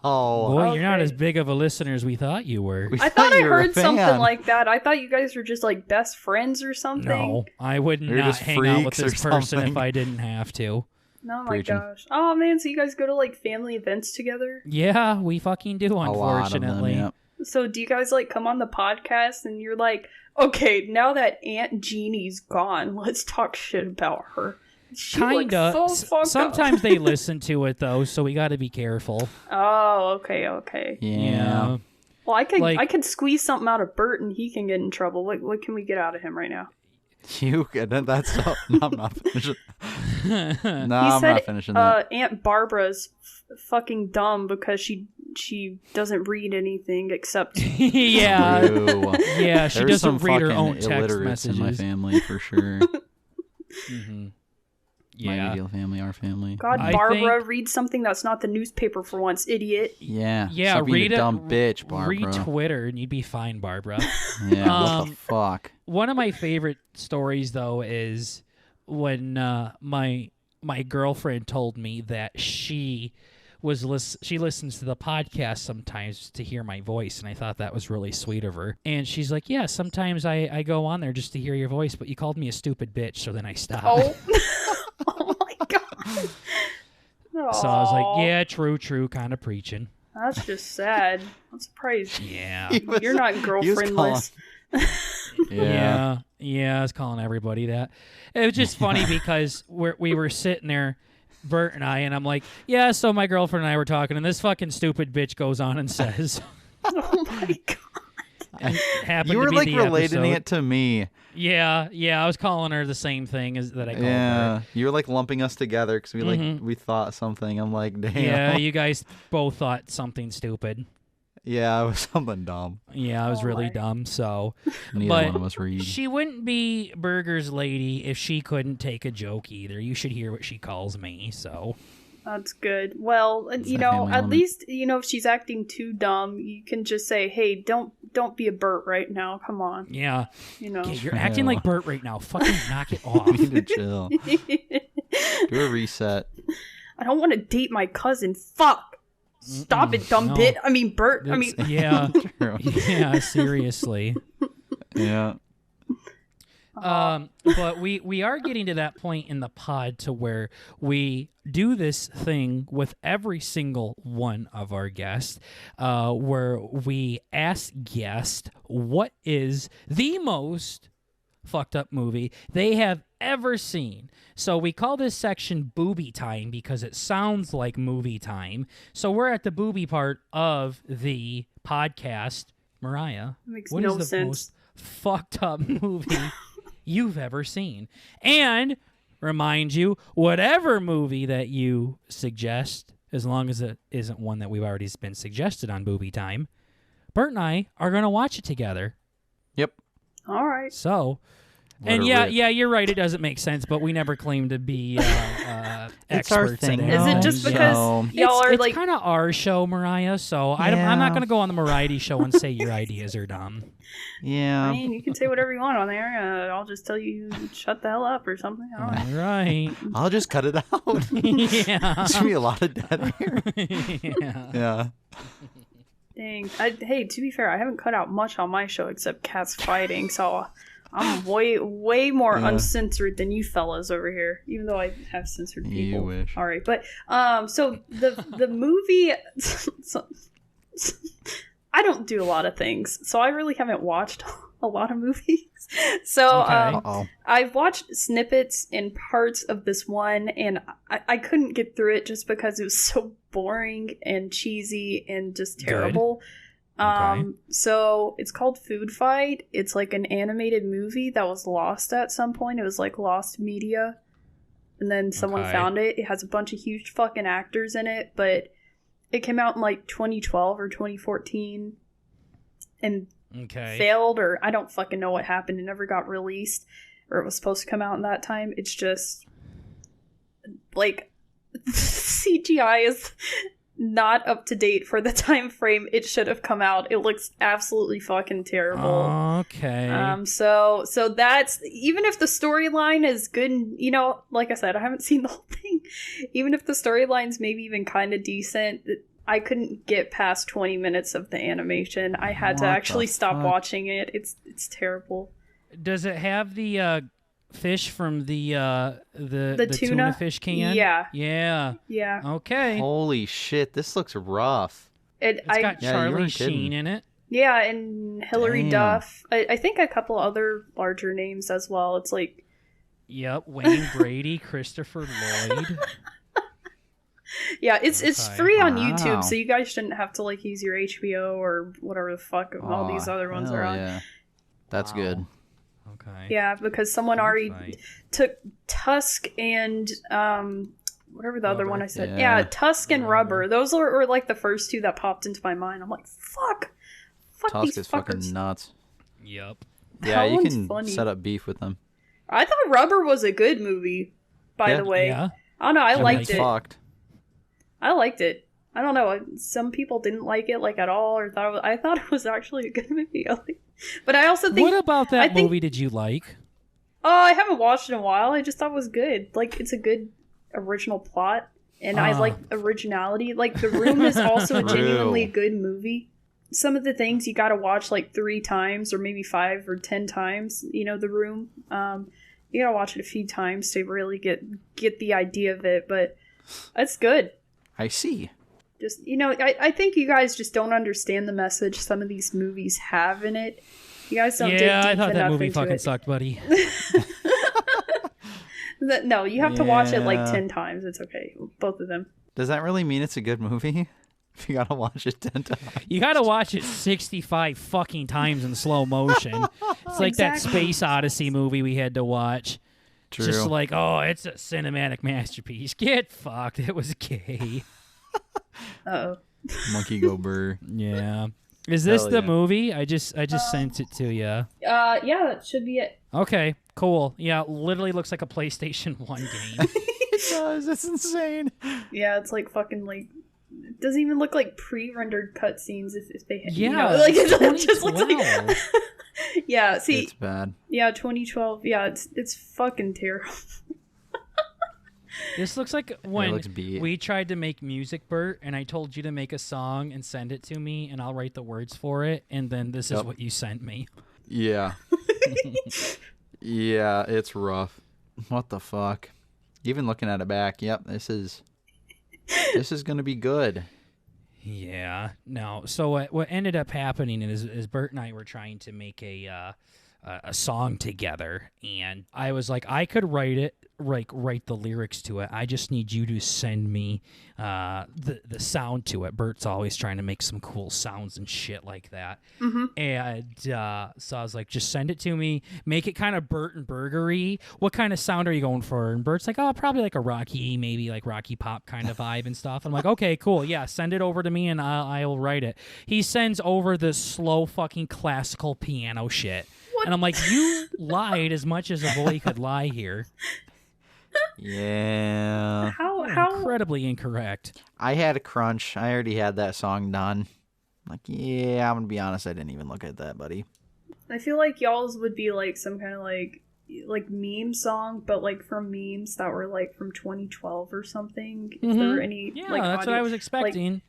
Boy, you're not Okay. as big of a listener as we thought you were. We I thought I you were a heard something fan. like that. I thought you guys were just like best friends or something. No, I would You're not just hang out with freaks this or person if something. I didn't have to. Oh my Preaching. gosh. Oh man, so you guys go to like family events together? Yeah, we fucking do, A lot of them, unfortunately. yeah. So do you guys like come on the podcast and you're like, okay, now that Aunt Jeannie's gone, let's talk shit about her. She looks Kinda. so fucked up. Sometimes they listen to it though, so we got to be careful. Oh, okay. Yeah. Well, I Like- could squeeze something out of Bert and he can get in trouble. What can we get out of him right now? You could. That's no, I'm not finishing. No, He I'm said not finishing that. Aunt Barbara's fucking dumb because she doesn't read anything except Yeah. True. Yeah, she There's doesn't some read her fucking own text illiterates in my messages. family for sure. Mhm. My Yeah. ideal family, our family. God, I Barbara, think- read something that's not the newspaper for once, idiot. Yeah. Yeah, Stop being read a it. dumb bitch, Barbara. Read Twitter and you'd be fine, Barbara. Yeah. What the fuck? One of my favorite stories, though, is when my girlfriend told me that she listens to the podcast sometimes to hear my voice, and I thought that was really sweet of her. And she's like, "Yeah, sometimes I go on there just to hear your voice, but you called me a stupid bitch, so then I stopped." Oh, oh my god. So I was like, "Yeah, true, kind of preaching." That's just sad. I'm surprised Yeah, He was- you're not he was girlfriendless. yeah, I was calling everybody that. It was just funny because we were sitting there, Bert and I'm like, yeah, so my girlfriend and I were talking, and this fucking stupid bitch goes on and says, Oh my god. and it happened You to were be like the relating episode. it to me. Yeah, I was calling her the same thing as that I called her. Yeah, you were like lumping us together because we thought something. I'm like, damn. Yeah, you guys both thought something stupid. Yeah, it was something dumb. Yeah, I was really dumb. So, Neither but one of us read. she wouldn't be Burger's lady if she couldn't take a joke either. You should hear what she calls me. So. That's good. Well, you know, at least, you know, if she's acting too dumb, you can just say, hey, don't be a Bert right now. Come on. Yeah. You know. Okay, you're acting like Bert right now. Fucking knock it off. You need to chill. Do a reset. I don't want to date my cousin. Fuck. Stop it, dumb bit. I mean, Bert. Yeah. Yeah, seriously. Yeah. But we are getting to that point in the pod to where we do this thing with every single one of our guests, where we ask guests what is the most fucked up movie they have ever seen. So we call this section Booby Time because it sounds like movie time. So we're at the booby part of the podcast. Mariah, Makes what no is the sense. most fucked up movie you've ever seen? And remind you, whatever movie that you suggest, as long as it isn't one that we've already been suggested on Booby Time, Bert and I are going to watch it together. Yep. All right. So, and yeah, you're right. It doesn't make sense, but we never claim to be It's our experts thing. at it. Is it just because y'all are it's like... kind of our show, Mariah, so I'm not going to go on the Mariety Show and say your ideas are dumb. Yeah. I mean, you can say whatever you want on there. I'll just tell you shut the hell up or something. I don't know. Right. I'll just cut it out. Yeah. There's going to be a lot of dead air. Yeah. Yeah. Dang. Hey, to be fair, I haven't cut out much on my show except cats fighting, so I'm way more uncensored than you fellas over here, even though I have censored people. You wish. All right, but so the movie... I don't do a lot of things, so I really haven't watched a lot of movies. So I've watched snippets and parts of this one, and I couldn't get through it just because it was so boring and cheesy and just terrible. So it's called Food Fight. It's like an animated movie that was lost at some point. It was like lost media, and then someone found it. It has a bunch of huge fucking actors in it, but it came out in like 2012 or 2014 and failed, or I don't fucking know what happened. It never got released, or it was supposed to come out in that time. It's just like CGI is not up to date for the time frame it should have come out. It looks absolutely fucking terrible. So that's, even if the storyline is good, and, you know, like I said, I haven't seen the whole thing. Even if the storyline's maybe even kind of decent, I couldn't get past 20 minutes of the animation. I had to actually stop watching it. It's terrible. Does it have the fish from the tuna fish can? Yeah. Okay. Holy shit, this looks rough. It's got Charlie Sheen in it. Yeah, and Hilary Duff. I think a couple other larger names as well. It's like... Yep, Wayne Brady, Christopher Lloyd. Yeah, it's free on YouTube, so you guys shouldn't have to like use your HBO or whatever the fuck all these other ones are on. Yeah. That's good. Okay. Yeah, because someone already took Tusk and whatever the other one I said. Yeah, Tusk and Rubber. Those were like the first two that popped into my mind. I'm like, fuck Tusk these is fuckers. fucking nuts. Yep. Yeah, you can set up beef with them. I thought Rubber was a good movie, by the way. Yeah. I don't know, I liked it. Fucked. I liked it. I don't know. Some people didn't like it like at all, or I thought it was actually a good movie. But I also think... What about that movie did you like? Oh, I haven't watched it in a while. I just thought it was good. Like, it's a good original plot, and I like originality. Like, The Room is also a genuinely good movie. Some of the things you gotta watch like 3 times, or maybe 5 or 10 times. You know, The Room. You gotta watch it a few times to really get the idea of it, but it's good. I see. Just, you know, I think you guys just don't understand the message some of these movies have in it. You guys don't dig deep enough into it. Yeah, I thought that movie fucking sucked, buddy. No, you have to watch it like 10 times. It's okay. Both of them. Does that really mean it's a good movie? You gotta watch it 10 times. You gotta watch it 65 fucking times in slow motion. It's like that Space Odyssey movie we had to watch. True. Just like, oh, it's a cinematic masterpiece. Get fucked. It was gay. Uh-oh. Monkey go burr. Yeah. Is this Hell the yeah. movie? I just sent it to you. Yeah, that should be it. Okay, cool. Yeah, literally looks like a PlayStation 1 game. It does. It's insane. Yeah, it's like fucking like it doesn't even look like pre-rendered cutscenes if they Yeah, you know, like it just looks 2012. like yeah, see, It's bad. yeah, 2012. Yeah, it's fucking terrible. This looks like when looks beat. we tried to make music, Bert, and I told you to make a song and send it to me, and I'll write the words for it, and then this is Yep. what you sent me. Yeah. Yeah, it's rough. What the fuck? Even looking at it back, yep, this is gonna be good. Yeah. No. So what ended up happening is Bert and I were trying to make a song together, and I was like, I could write it, write the lyrics to it. I just need you to send me the sound to it. Bert's always trying to make some cool sounds and shit like that. Mm-hmm. And so I was like, just send it to me. Make it kind of Bert and Burgery. What kind of sound are you going for? And Bert's like, oh, probably like a Rocky, maybe like Rocky Pop kind of vibe and stuff. I'm like, okay, cool. Yeah, send it over to me and I'll write it. He sends over the slow fucking classical piano shit. What? And I'm like, you lied as much as a boy could lie here. Yeah. How Incredibly incorrect. I had a crunch. I already had that song done. Like, yeah, I'm gonna be honest, I didn't even look at that, buddy. I feel like y'all's would be like some kind of like meme song, but like from memes that were like from 2012 or something. If there were any Yeah, like that's what I was expecting.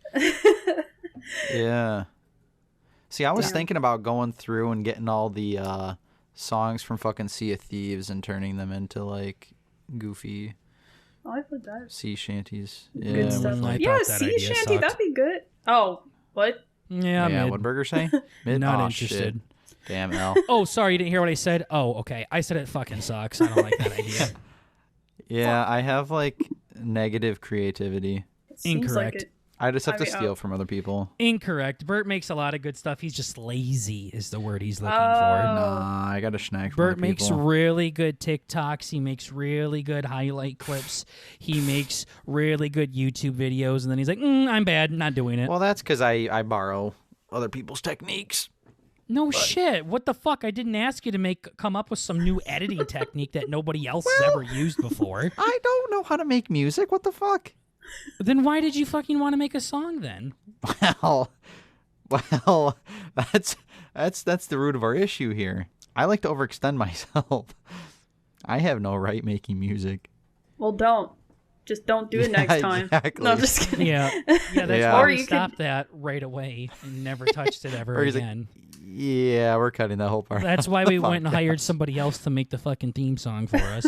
Yeah. See, I was Damn. thinking about going through and getting all the songs from fucking Sea of Thieves and turning them into like goofy Oh, I put that. sea shanties. Yeah, Good with, stuff. I like- Yeah, thought that sea idea shanty, sucked. that'd be good. Oh, what? Yeah, yeah, mid. what'd Burger say? Mid? Not Aw, interested. shit. Damn, L. Oh, sorry, you didn't hear what I said? Oh, okay. I said it fucking sucks. I don't like that idea. Yeah, I have like negative creativity. It seems Incorrect. Like it. I just have to mean, steal from other people. Incorrect. Bert makes a lot of good stuff. He's just lazy is the word he's looking for. Nah, I got to snack from Bert other makes people. really good TikToks. He makes really good highlight clips. He makes really good YouTube videos. And then he's like, I'm bad. Not doing it. Well, that's because I borrow other people's techniques. No shit. What the fuck? I didn't ask you to come up with some new editing technique that nobody else has ever used before. I don't know how to make music. What the fuck? Then why did you fucking want to make a song then? Well, that's the root of our issue here. I like to overextend myself. I have no right making music. Well, don't. Just don't do it next Yeah, time. exactly. No, just kidding. Yeah. Yeah, that's Yeah. why Or we you stopped that right away and never touched it ever Or he's like, again. Yeah, we're cutting that whole part. That's out why of we the went and podcast. hired somebody else to make the fucking theme song for us.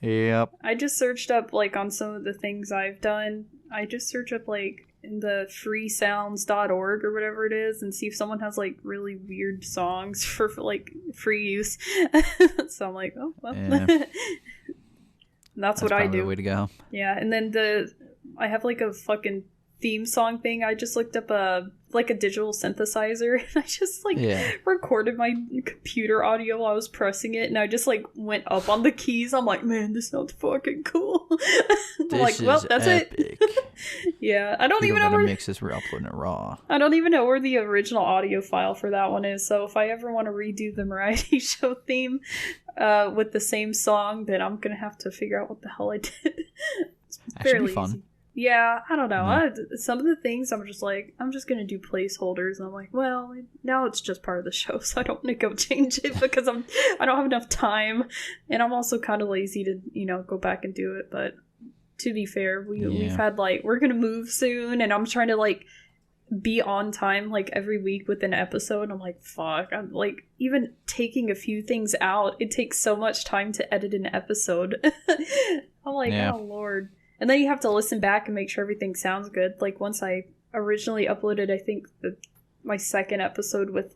Yep. I just searched up like on some of the things I've done. I just search up like in the freesounds.org or whatever it is and see if someone has like really weird songs for like free use. So I'm like, oh well. Yeah. That's what I probably do. the way to go. Yeah, and then I have like a fucking theme song thing. I just looked up a digital synthesizer and I just like Yeah. recorded my computer audio while I was pressing it and I just like went up on the keys. I'm like, man, this sounds fucking cool. I'm This like, well, is that's epic. it. Yeah, I don't We even don't know gotta where mix this. We're uploading it raw. I don't even know where the original audio file for that one is. So if I ever want to redo the Mariety Show theme with the same song, then I'm gonna have to figure out what the hell I did. It's That should be fairly fun. easy. Yeah, I don't know. Yeah. Some of the things I'm just like, I'm just gonna do placeholders, and I'm like, well, now it's just part of the show, so I don't want to go change it because I don't have enough time, and I'm also kind of lazy to go back and do it. But to be fair, we've had like we're gonna move soon, and I'm trying to like be on time like every week with an episode. I'm like, fuck. I'm like even taking a few things out. It takes so much time to edit an episode. I'm like, Yeah. oh lord. And then you have to listen back and make sure everything sounds good. Like once I originally uploaded, I think my second episode with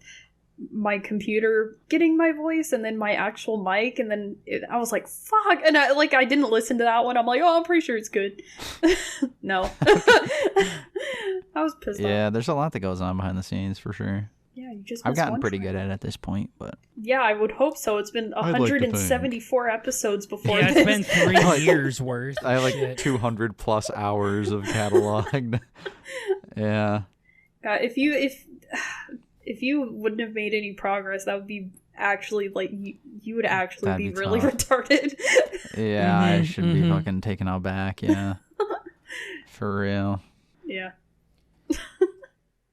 my computer getting my voice and then my actual mic, and then I was like, fuck. And I didn't listen to that one. I'm like, oh, I'm pretty sure it's good. No. I was pissed off. Yeah, there's a lot that goes on behind the scenes for sure. Yeah, you just. I've gotten pretty good at it at this point, but yeah, I would hope so. It's been 174 episodes before. Yeah, this. it's been 3 years worth. I have like 200 plus hours of catalog. Yeah. If you wouldn't have made any progress, that would be actually like you would actually That'd be be really tough. retarded. Yeah, I should be fucking taken out back. Yeah. For real. Yeah.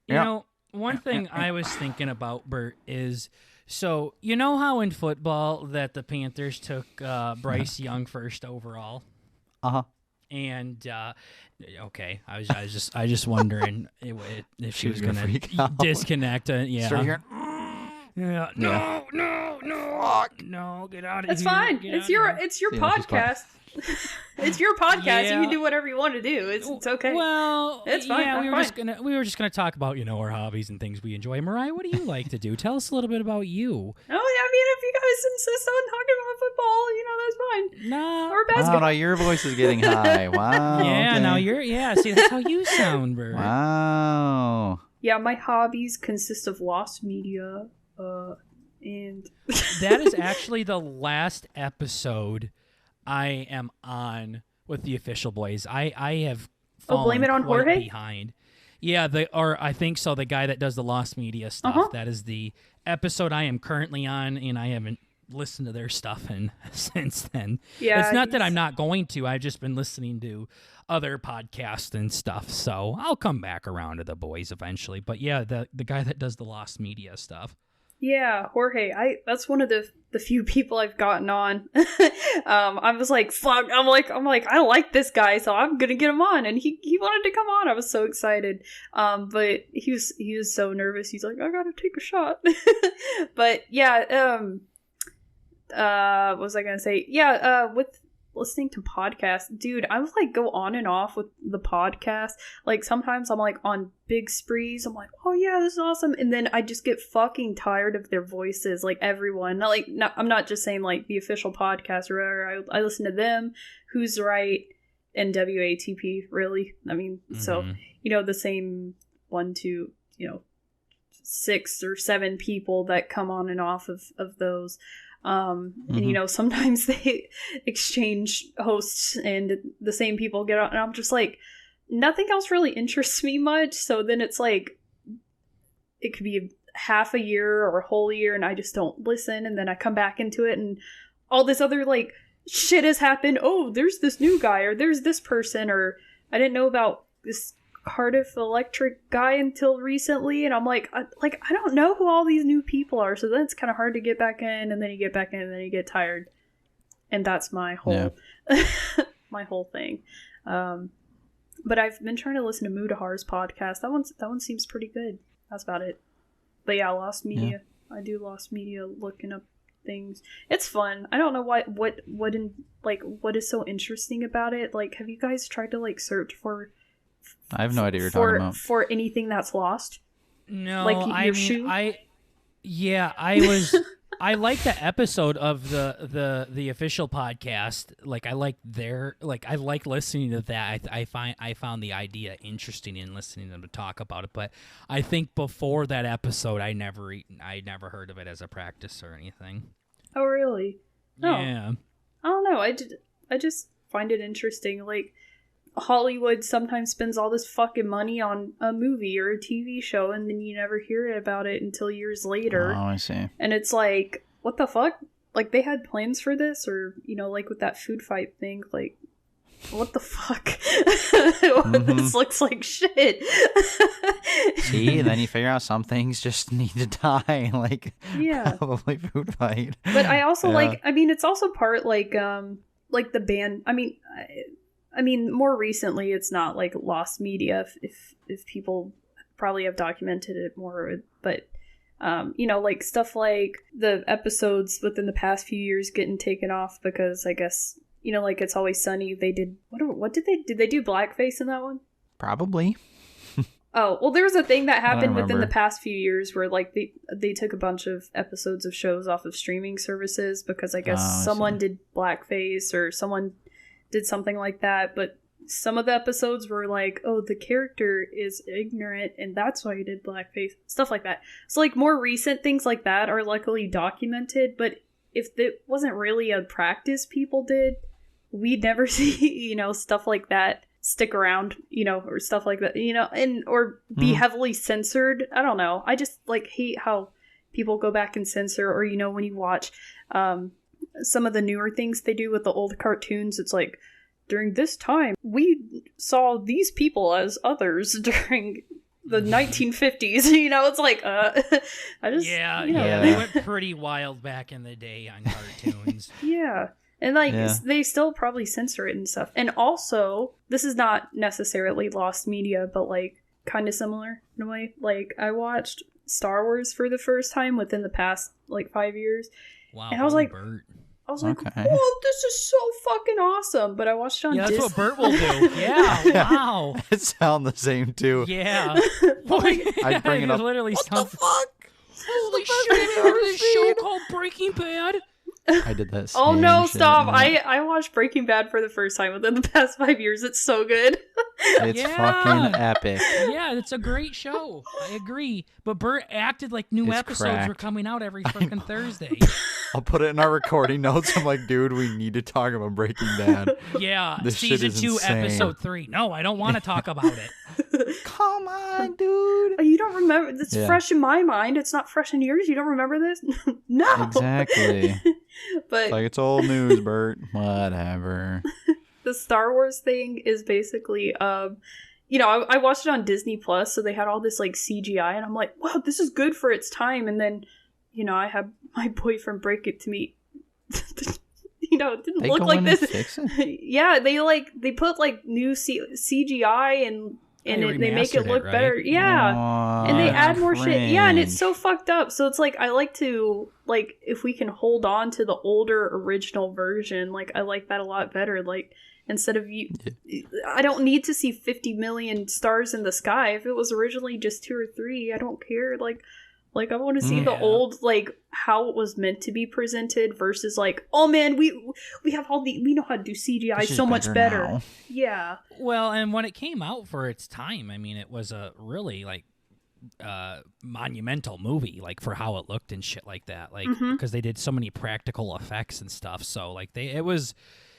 You know, one thing I was thinking about, Bert, is so you know how in football that the Panthers took Bryce Young first overall, and okay, I was just wondering if she was gonna disconnect. Yeah. No, get out of here. It's fine. It's your podcast. It's your podcast. Yeah. You can do whatever you want to do. It's okay. Well, it's fine. Yeah, I'm we were just gonna talk about our hobbies and things we enjoy. Mariah, what do you like to do? Tell us a little bit about you. Oh yeah, I mean, if you guys insist on talking about football, that's fine. Nah. Or basketball. Oh, no, your voice is getting high. Wow. Yeah, okay. now see, that's how you sound, Bert. Wow. Yeah, my hobbies consist of lost media, and That is actually the last episode I am on with the Official Boys. I have fallen blame it on quite Jorge? behind. Yeah, I think so. The guy that does the lost media stuff. That is the episode I am currently on, and I haven't listened to their stuff since then. Yeah, it's not that I'm not going to. I've just been listening to other podcasts and stuff. So I'll come back around to the boys eventually. But yeah, the guy that does the lost media stuff. yeah, Jorge. That's one of the few people I've gotten on. I was like, fuck. I'm like, I like this guy, so I'm gonna get him on. And he wanted to come on. I was so excited. But he was so nervous. He's like, I gotta take a shot. But yeah, what was I gonna say? Yeah, with listening to podcasts, dude, I would like go on and off with the podcast. Like sometimes I'm like on big sprees. I'm like, oh yeah, this is awesome, and then I just get fucking tired of their voices. Like everyone, I'm not just saying like the Official podcast or whatever. I listen to them, Who's Right, and WATP. Really, I mean, so the same 1, 2, 6 or 7 people that come on and off of those. And sometimes they exchange hosts and the same people get on, and I'm just like, nothing else really interests me much. So then it's like it could be half a year or a whole year and I just don't listen, and then I come back into it and all this other like shit has happened. Oh, there's this new guy, or there's this person, or I didn't know about this Cardiff Electric guy until recently, and I'm like I don't know who all these new people are, so then it's kind of hard to get back in, and then you get back in and then you get tired, and that's my whole my whole thing. But I've been trying to listen to Mudahar's podcast. That one seems pretty good. That's about it. But yeah, lost media. Yeah. I do lost media, looking up things. It's fun. I don't know what is so interesting about it. Like, have you guys tried to like search for? I have no idea what you're talking about. For anything that's lost? No, like I like the episode of the Official podcast. Like I like listening to that. I found the idea interesting in listening to them to talk about it. But I think before that episode, I never heard of it as a practice or anything. Oh really? No. Yeah. I don't know. I just find it interesting. Like, Hollywood sometimes spends all this fucking money on a movie or a TV show, and then you never hear about it until years later. Oh, I see. And it's like, what the fuck? Like, they had plans for this? Or, like with that food fight thing, like, what the fuck? This looks like shit. See, and then you figure out some things just need to die, like, probably food fight. But I also it's also part, like the band, I mean, more recently, it's not like lost media. If people probably have documented it more, but like stuff like the episodes within the past few years getting taken off because I guess like It's Always Sunny. They did what did they do blackface in that one? Probably. Oh well, there was a thing that happened within the past few years where like they took a bunch of episodes of shows off of streaming services because I guess someone did blackface or someone did something like that, but some of the episodes were like, oh, the character is ignorant and that's why he did blackface, stuff like that. So like more recent things like that are luckily documented, but if it wasn't really a practice people did, we'd never see, stuff like that stick around, or stuff like that, and or be heavily censored. I don't know. I just like hate how people go back and censor, or when you watch some of the newer things they do with the old cartoons, it's like, during this time we saw these people as others during the 1950s. It's like I just they went pretty wild back in the day on cartoons. Yeah. And they still probably censor it and stuff. And also, this is not necessarily lost media, but like kind of similar in a way. Like I watched Star Wars for the first time within the past like 5 years. Wow. And I was like, Bert. Okay. "Whoa, this is so fucking awesome!" But I watched it on Disney. That's what Bert will do. Yeah. Wow. It sounds the same too. Yeah. I'd bring it up. Literally What the fuck? Holy shit! Remember this show called Breaking Bad? I did that. Oh no, shit, stop. man. I watched Breaking Bad for the first time within the past 5 years. It's so good. It's fucking epic. Yeah, it's a great show. I agree. But Bert acted like new It's episodes were cracked. coming out every fucking Thursday. I'll put it in our recording notes. I'm like, dude, we need to talk about Breaking Bad. Yeah, This shit season is 2, insane. episode 3. No, I don't want to talk about it. Come on, dude. You don't remember? It's Yeah. fresh in my mind. It's not fresh in yours. You don't remember this? No. Exactly. But Like it's old news, Bert. Whatever. the Star Wars thing is basically, I watched it on Disney Plus, so they had all this like CGI, and I'm like, wow, this is good for its time. And then, I had my boyfriend break it to me. It didn't They look go like in this. and fix it? Yeah, they put like new CGI and they make it remastered look it, right? better. Yeah. Aw, And they Yeah. add more shit. Yeah, and it's cringe. so fucked up. So it's like, I like to, like, if we can hold on to the older original version, like, I like that a lot better. Like, instead of I don't need to see 50 million stars in the sky. If it was originally just 2 or 3, I don't care. Like I want to see the Yeah. old, like, how it was meant to be presented versus like, oh man, we have we know how to do CGI This is so much better. now. Yeah. Well, and when it came out for its time, I mean, it was a really like monumental movie, like for how it looked and shit like that, like because they did so many practical effects and stuff. So like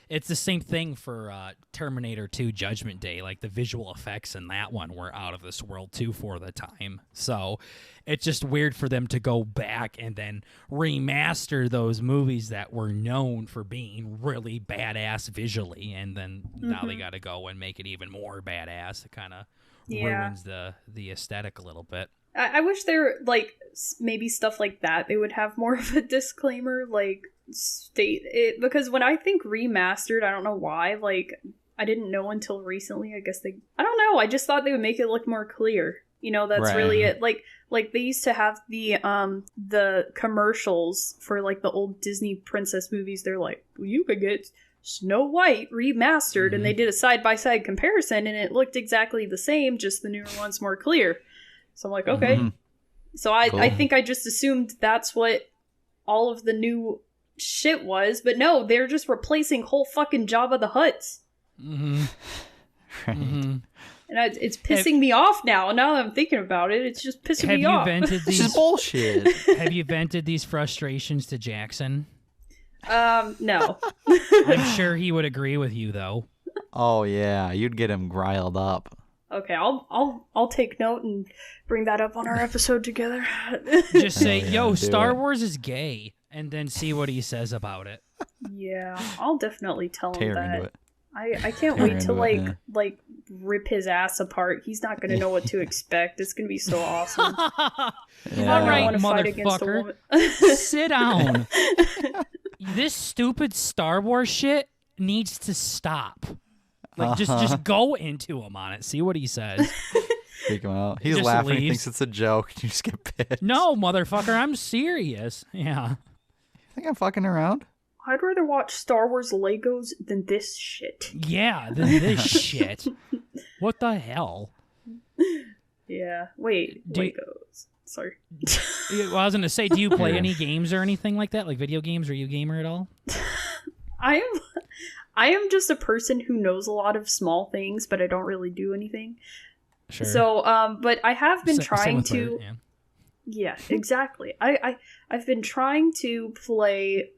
it's the same thing for Terminator 2 Judgment Day. Like the visual effects in that one were out of this world too for the time. So it's just weird for them to go back and then remaster those movies that were known for being really badass visually, and then now they got to go and make it even more badass. It kind of ruins the aesthetic a little bit. I wish there, like, maybe stuff like that, they would have more of a disclaimer, like, state it, because when I think remastered, I don't know why, like, I didn't know until recently, I guess I don't know, I just thought they would make it look more clear, that's Right. really it, like, they used to have the commercials for, like, the old Disney princess movies, they're like, well, you could get Snow White remastered, and they did a side-by-side comparison, and it looked exactly the same, just the newer one's more clear. So I'm like, okay. Mhm. So I Cool. think I just assumed that's what all of the new shit was, but no, they're just replacing whole fucking Jabba the Hutts. Mm-hmm. Right. Mm-hmm. And it's pissing me off now. Now that I'm thinking about it, it's just pissing Have me you off. vented This is these? bullshit. Have you vented these frustrations to Jackson? No. I'm sure he would agree with you, though. Oh yeah, you'd get him riled up. Okay, I'll take note and bring that up on our episode together. Just say, Hell yeah, "Yo, do Star it. Wars is gay," and then see what he says about it. Yeah, I'll definitely tell him Tear that. into it. I can't Tear wait to into it, yeah. like rip his ass apart. He's not gonna know what to expect. It's gonna be so awesome. Yeah. All right, wanna fight against a motherfucker. woman. Sit down. This stupid Star Wars shit needs to stop. Like, just go into him on it. See what he says. Freak him out. He's Just laughing. He leaves. thinks it's a joke. You just get pissed. No, motherfucker, I'm serious. Yeah. You think I'm fucking around? I'd rather watch Star Wars Legos than this shit. Yeah, this shit. What the hell? Yeah. Wait. Do- Legos. Sorry. Well, I was going to say, do you play Yeah. any games or anything like that? Like video games? Are you a gamer at all? I am just a person who knows a lot of small things, but I don't really do anything. Sure. So, but I have been Same trying with to. Bert, yeah. Yeah, exactly. I've been trying to play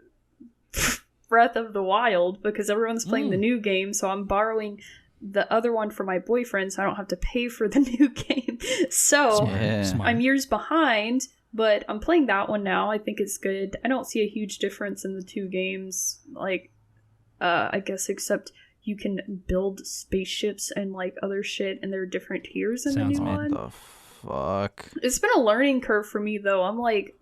Breath of the Wild because everyone's playing the new game, so I'm borrowing the other one for my boyfriend so I don't have to pay for the new game. So Smart. I'm years behind, but I'm playing that one now. I think it's good. I don't see a huge difference in the two games, like, I guess, except you can build spaceships and, like, other shit, and there are different tiers in Sounds the new mad. one. What the fuck? It's been a learning curve for me, though. I'm like,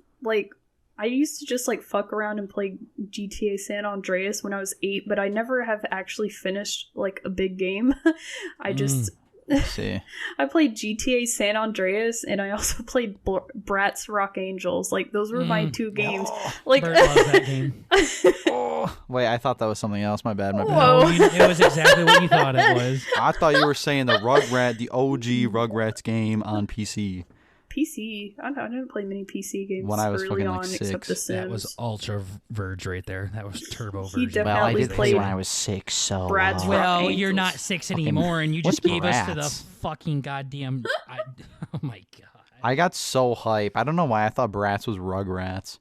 I used to just, like, fuck around and play GTA San Andreas when I was 8, but I never have actually finished, like, a big game. I just... Let's see. I played GTA San Andreas, and I also played Bratz Rock Angels. Like, those were my two games. Like, Bert loves that game. Wait, I thought that was something else. My bad. Whoa. It was exactly what you thought it was. I thought you were saying the OG Rugrats game on PC. PC. I didn't play many PC games When I was early fucking, on, like, except The 6. Sims. That was ultra verge right there. That was turbo He version. Well, I definitely did play played when I was 6, so... Bratz Rock Well, Angels. you're not 6 Fucking- anymore, and you what's just gave us to the Bratz? fucking goddamn... oh my god. I got so hype. I don't know why I thought Bratz was Rugrats.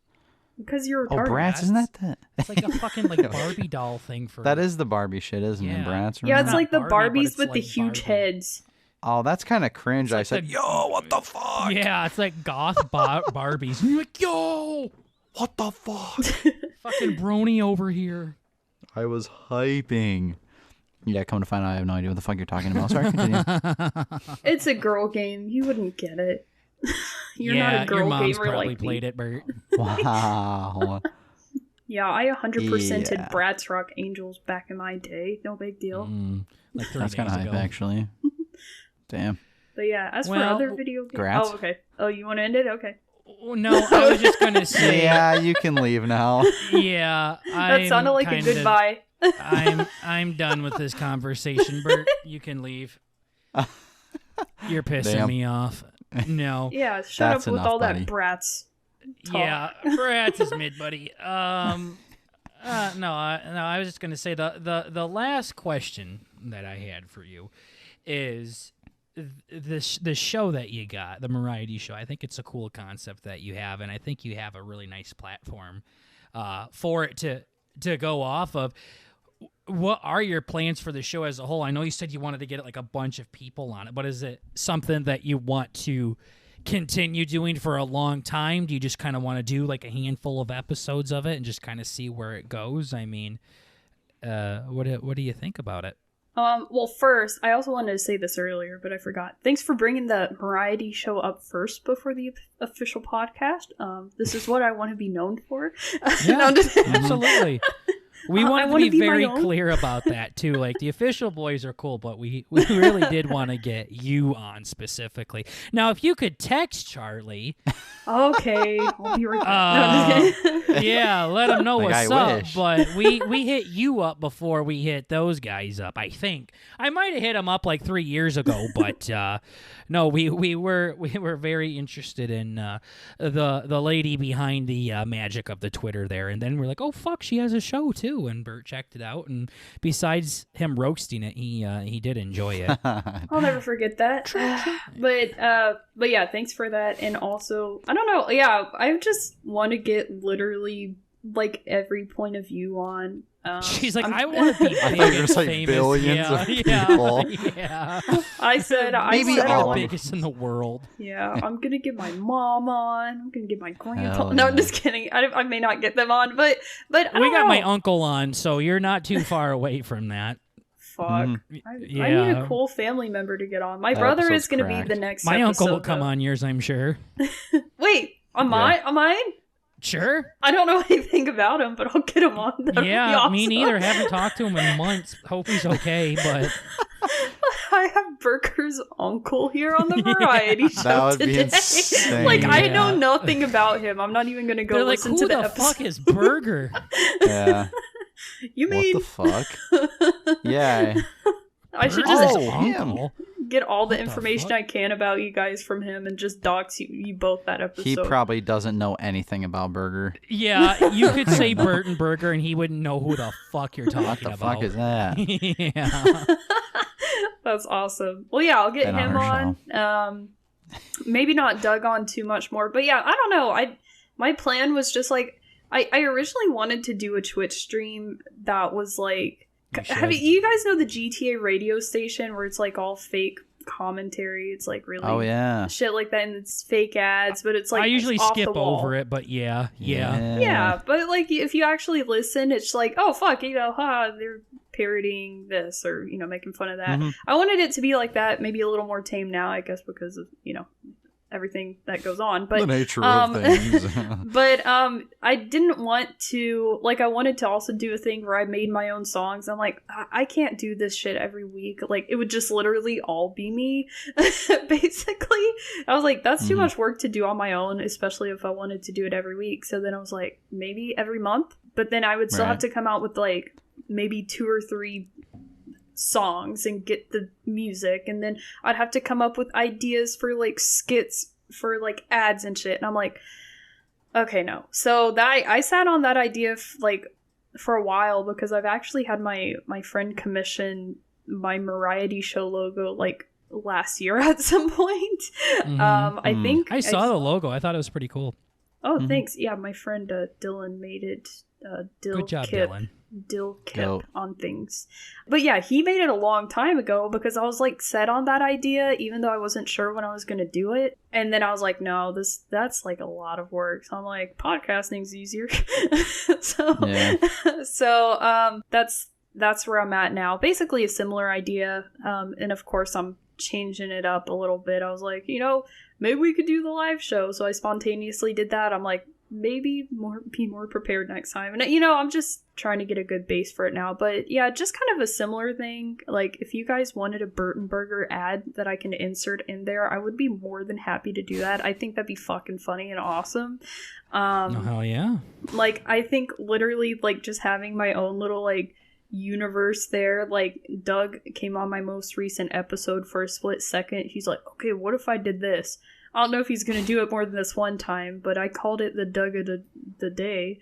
Because you're Oh, retarded. Bratz, isn't that the... It's like a fucking like Barbie doll thing for... That is the Barbie shit, isn't it, Yeah. Bratz? Yeah, it's Not like the Barbie, but Barbies it's with the like huge Barbie. heads. Oh, that's kind of cringe. It's I like said, the- yo, what the fuck? Yeah, it's like goth Barbies. And you're like, yo, What the fuck? fucking brony over here. I was hyping. Yeah, come to find out, I have no idea what the fuck you're talking about. Sorry, continue. It's a girl game. You wouldn't get it. You're yeah, not a girl your mom's gamer probably like me. played it, Bert. Wow. Yeah, I 100%ed Yeah. Bratz Rock Angels back in my day. No big deal. Like 3 That's days kind of hype, ago. actually. Damn. But yeah, as for Well, other video games... Grats. Oh, okay. Oh, you want to end it? Okay. Oh, no, I was just gonna say. Yeah, you can leave now. Yeah, That sounded like a goodbye. I'm done with this conversation, Bert. You can leave. You're pissing Damn. me off. No. Yeah, shut That's up with enough, all buddy. that Bratz talk. Yeah, Bratz is mid, buddy. No, I was just gonna say the last question that I had for you is the show that you got, the Mariety Show. I think it's a cool concept that you have, and I think you have a really nice platform for it to go off of. What are your plans for the show as a whole? I know you said you wanted to get like a bunch of people on it, but is it something that you want to continue doing for a long time? Do you just kind of want to do like a handful of episodes of it and just kind of see where it goes? I mean, what do you think about it? Well, first, I also wanted to say this earlier, but I forgot. Thanks for bringing the Mariety Show up first before the official podcast. This is what I want to be known for. Yeah, No, I'm just- absolutely. We I wanted to wanna be be my very own. clear about that too. Like the official boys are cool, but we really did want to get you on specifically. Now, if you could text Charlie, Okay, I'll be right back. No, I'm just kidding. yeah, let him know Like, what's I up. wish. But we hit you up before we hit those guys up. I think I might have hit them up like 3 years ago, but no, we were very interested in the lady behind the magic of the Twitter there, and then we're like, oh fuck, she has a show too. And Bert checked it out, and besides him roasting it, he did enjoy it. I'll never forget that. But yeah, thanks for that. And also, I don't know. Yeah, I just want to get literally like every point of view on. She's like, I'm- I want to be big I thought you were and gonna say famous. billions yeah, of yeah, people. Yeah, I said Maybe I all- want. the biggest in the world. Yeah, I'm gonna get my mom on. I'm gonna get my grandpa. Hell No, I'm yeah. just kidding. I may not get them on, but I We don't got know. my uncle on, so you're not too far away from that. Fuck. Mhm. I need Yeah. a cool family member to get on. My That brother episode's is gonna be cracked. the next. My uncle will episode, come though. on yours, I'm sure. Wait, am I? Am I? Sure. I don't know anything about him, but I'll get him on. That'd be Yeah, awesome. me neither. Haven't talked to him in months. Hope he's okay, but I have Burker's uncle here on the Yeah. Variety Show That would be today. insane. Like, I Yeah. know nothing about him. I'm not even gonna go they're like, listen who to the the episode. fuck is Burger? Yeah. You What mean the fuck? Yeah. I should Burger's just Oh, him. uncle? get all the What the information fuck? I can about you guys from him and just dox you both that episode. He probably doesn't know anything about Burger. Yeah, you could say Burton Burger and he wouldn't know who the fuck you're talking What the about. fuck is that? Yeah. That's awesome. Well, yeah, I'll get Been on him her on. Maybe not Doug on too much more, but yeah, I don't know. My plan was just like I originally wanted to do a Twitch stream that was like, you guys know the GTA radio station where it's like all fake commentary? It's like really shit like that, and it's fake ads, but it's like I usually off skip the wall. over it, but yeah. Yeah, but like if you actually listen, it's like, oh fuck, they're parodying this or making fun of that. Mm-hmm. I wanted it to be like that, maybe a little more tame now, I guess, because of everything that goes on, but the nature of things. but I didn't want to, like, I wanted to also do a thing where I made my own songs. I'm like, I can't do this shit every week. Like, it would just literally all be me, basically. I was like, that's too much work to do on my own, especially if I wanted to do it every week. So then I was like, maybe every month, but then I would still have to come out with like maybe 2 or 3 songs and get the music, and then I'd have to come up with ideas for like skits for like ads and shit, and I'm like, okay, no. So that I sat on that idea for a while, because I've actually had my friend commission my Mariety Show logo like last year at some point. I think I saw the logo. I thought it was pretty cool. Oh, thanks. Yeah, my friend Dylan made it. Good job, Dylan. Dill Kip on things. But yeah, he made it a long time ago, because I was like set on that idea, even though I wasn't sure when I was going to do it. And then I was like, no, that's like a lot of work. So I'm like, podcasting's easier. So that's where I'm at now. Basically a similar idea. And of course I'm changing it up a little bit. I was like, maybe we could do the live show. So I spontaneously did that. I'm like, maybe be more prepared next time. And I'm just trying to get a good base for it now. But yeah, just kind of a similar thing. Like, if you guys wanted a Burton Burger ad that I can insert in there, I would be more than happy to do that. I think that'd be fucking funny and awesome. Hell yeah. Like, I think literally like just having my own little like universe there. Like, Doug came on my most recent episode for a split second. He's like, okay, what if I did this? I don't know if he's going to do it more than this one time, but I called it the Doug of the day.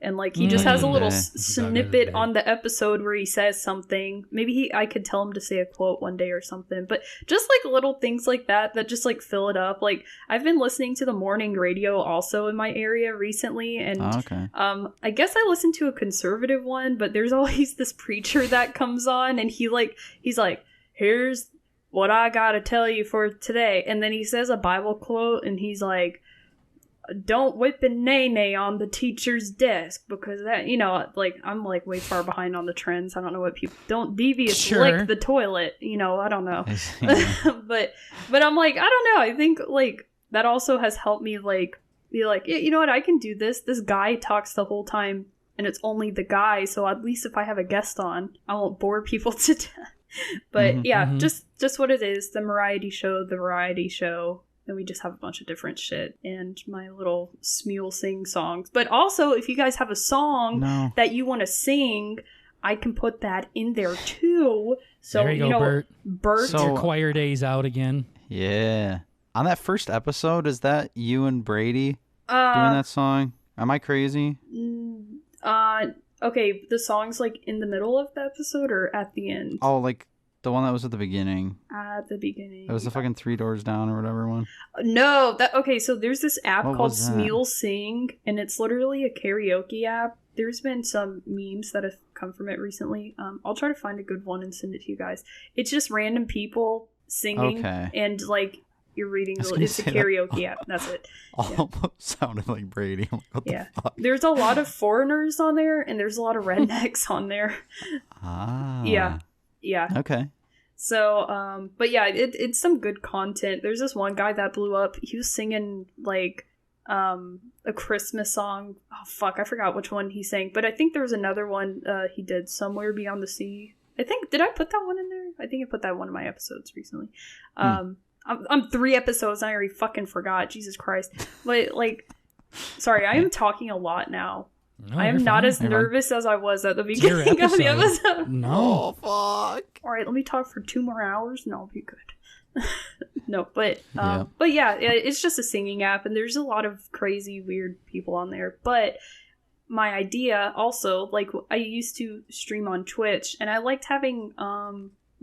And like, he just has a little snippet on the episode where he says something. Maybe I could tell him to say a quote one day or something. But just like little things like that just like fill it up. Like, I've been listening to the morning radio also in my area recently. And I guess I listened to a conservative one, but there's always this preacher that comes on, and he's like, here's what I gotta tell you for today. And then he says a Bible quote, and he's like, don't whip and nay on the teacher's desk, because that, like, I'm like way far behind on the trends. I don't know what people don't devious lick the toilet, I don't know. but I'm like, I don't know. I think like that also has helped me like be like, you know what, I can do this. This guy talks the whole time and it's only the guy, so at least if I have a guest on, I won't bore people to death. But just what it is, the Mariety Show, and we just have a bunch of different shit and my little Smule sing songs. But also, if you guys have a song that you want to sing, I can put that in there too. So there you go, Bert. So, your choir day's out again. Yeah. On that first episode, is that you and Brady doing that song? Am I crazy? Okay, the song's like in the middle of the episode or at the end? Oh, like the one that was at the beginning. At the beginning. It was the fucking 3 Doors Down or whatever one. No, so there's this app called Smule Sing, and it's literally a karaoke app. There's been some memes that have come from it recently. I'll try to find a good one and send it to you guys. It's just random people singing, and like you're reading. It's a karaoke app. That's it. Almost sounded like Brady. I'm like, what the fuck? There's a lot of foreigners on there, and there's a lot of rednecks on there. Yeah. Okay. So, but yeah, it's some good content. There's this one guy that blew up. He was singing like a Christmas song. Oh fuck, I forgot which one he sang. But I think there was another one he did, Somewhere Beyond the Sea. Did I put that one in there? I think I put that one in my episodes recently. I'm 3 episodes and I already fucking forgot. Jesus Christ. But like, sorry, I am talking a lot now. No, I am not as nervous as I was at the beginning of the episode. No. Oh, fuck. All right, let me talk for 2 more hours and I'll be good. No, but yeah, it's just a singing app, and there's a lot of crazy, weird people on there. But my idea also, like, I used to stream on Twitch, and I liked having,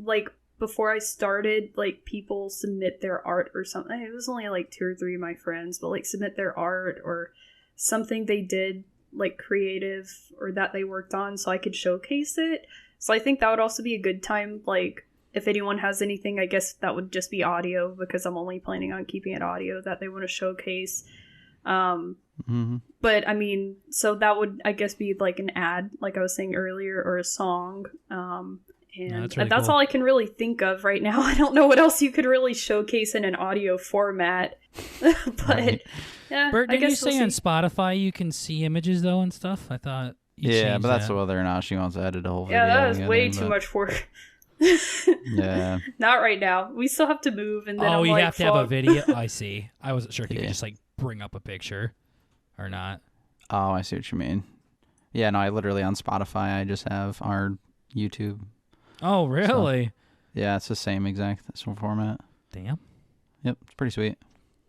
like, before I started, like, people submit their art or something. It was only, like, 2 or 3 of my friends, but, like, submit their art or something they did, like, creative or that they worked on so I could showcase it. So I think that would also be a good time, like, if anyone has anything, I guess that would just be audio, because I'm only planning on keeping it audio that they want to showcase. But I mean, so that would, I guess, be like an ad, like I was saying earlier, or a song. And that's cool. all I can really think of right now. I don't know what else you could really showcase in an audio format. But yeah, Bert, I didn't you guess say we'll on see. Spotify you can see images though and stuff? I thought you Yeah, changed but that's that. whether or not she wants to edit a whole video. Yeah, that is together, way too but- much work. Yeah. Not right now. We still have to move, and then I'm you like, have to have a fuck. video. I see. I wasn't sure if you could Yeah. just like bring up a picture or not. Oh, I see what you mean. Yeah, no, I literally on Spotify, I just have our YouTube. Oh, really? Yeah, it's the same exact format. Damn. Yep, it's pretty sweet.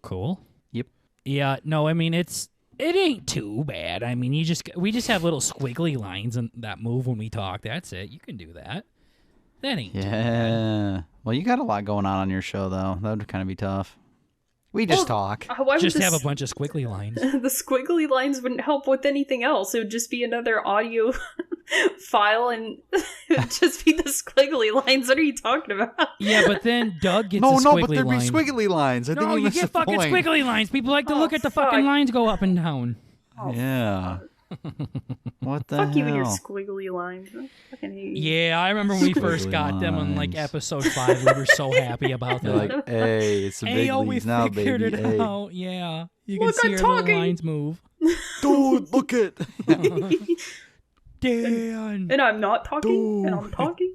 Cool. Yep. Yeah. No, I mean it ain't too bad. I mean we just have little squiggly lines and that move when we talk. That's it. You can do that. That ain't too bad. Yeah. Well, you got a lot going on your show, though. That would kind of be tough. We just talk. Why would Just this- have a bunch of squiggly lines. the squiggly lines wouldn't help with anything else. It would just be another audio file, and it would just be the squiggly lines. What are you talking about? Yeah, but then Doug gets No, a no, squiggly but there'd line. be squiggly lines. I No, think you missed get the fucking point. squiggly lines. People like to Oh, look at the fuck. fucking lines go up and down. Yeah. What the Fuck hell? you and your squiggly lines. I fucking hate you. Yeah, I remember when we first Squiggly got them on like lines. episode 5. We were so happy about You're that. like, hey, it's the big Ayo, we leagues now, figured baby. it Hey. out. Yeah, you can Look, see I'm our little talking. lines move. Dude, look it. Dan. And I'm not talking, and I'm talking.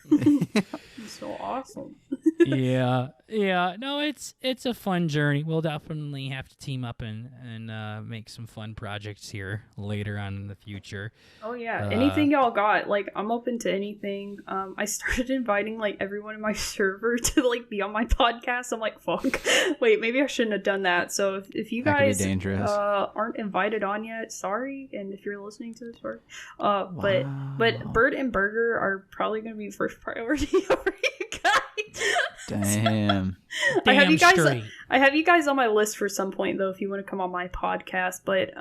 You're so awesome. yeah. No, it's a fun journey. We'll definitely have to team up and make some fun projects here later on in the future. Oh yeah, anything y'all got, like, I'm open to anything. I started inviting like everyone in my server to like be on my podcast. I'm like, fuck, wait, maybe I shouldn't have done that. So if you That could be guys dangerous. aren't invited on yet, sorry. And if you're listening to this, sorry. But Bert and Burger are probably gonna be first priority over you guys. Damn. I have you guys. straight. I have you guys on my list for some point though, if you want to come on my podcast. But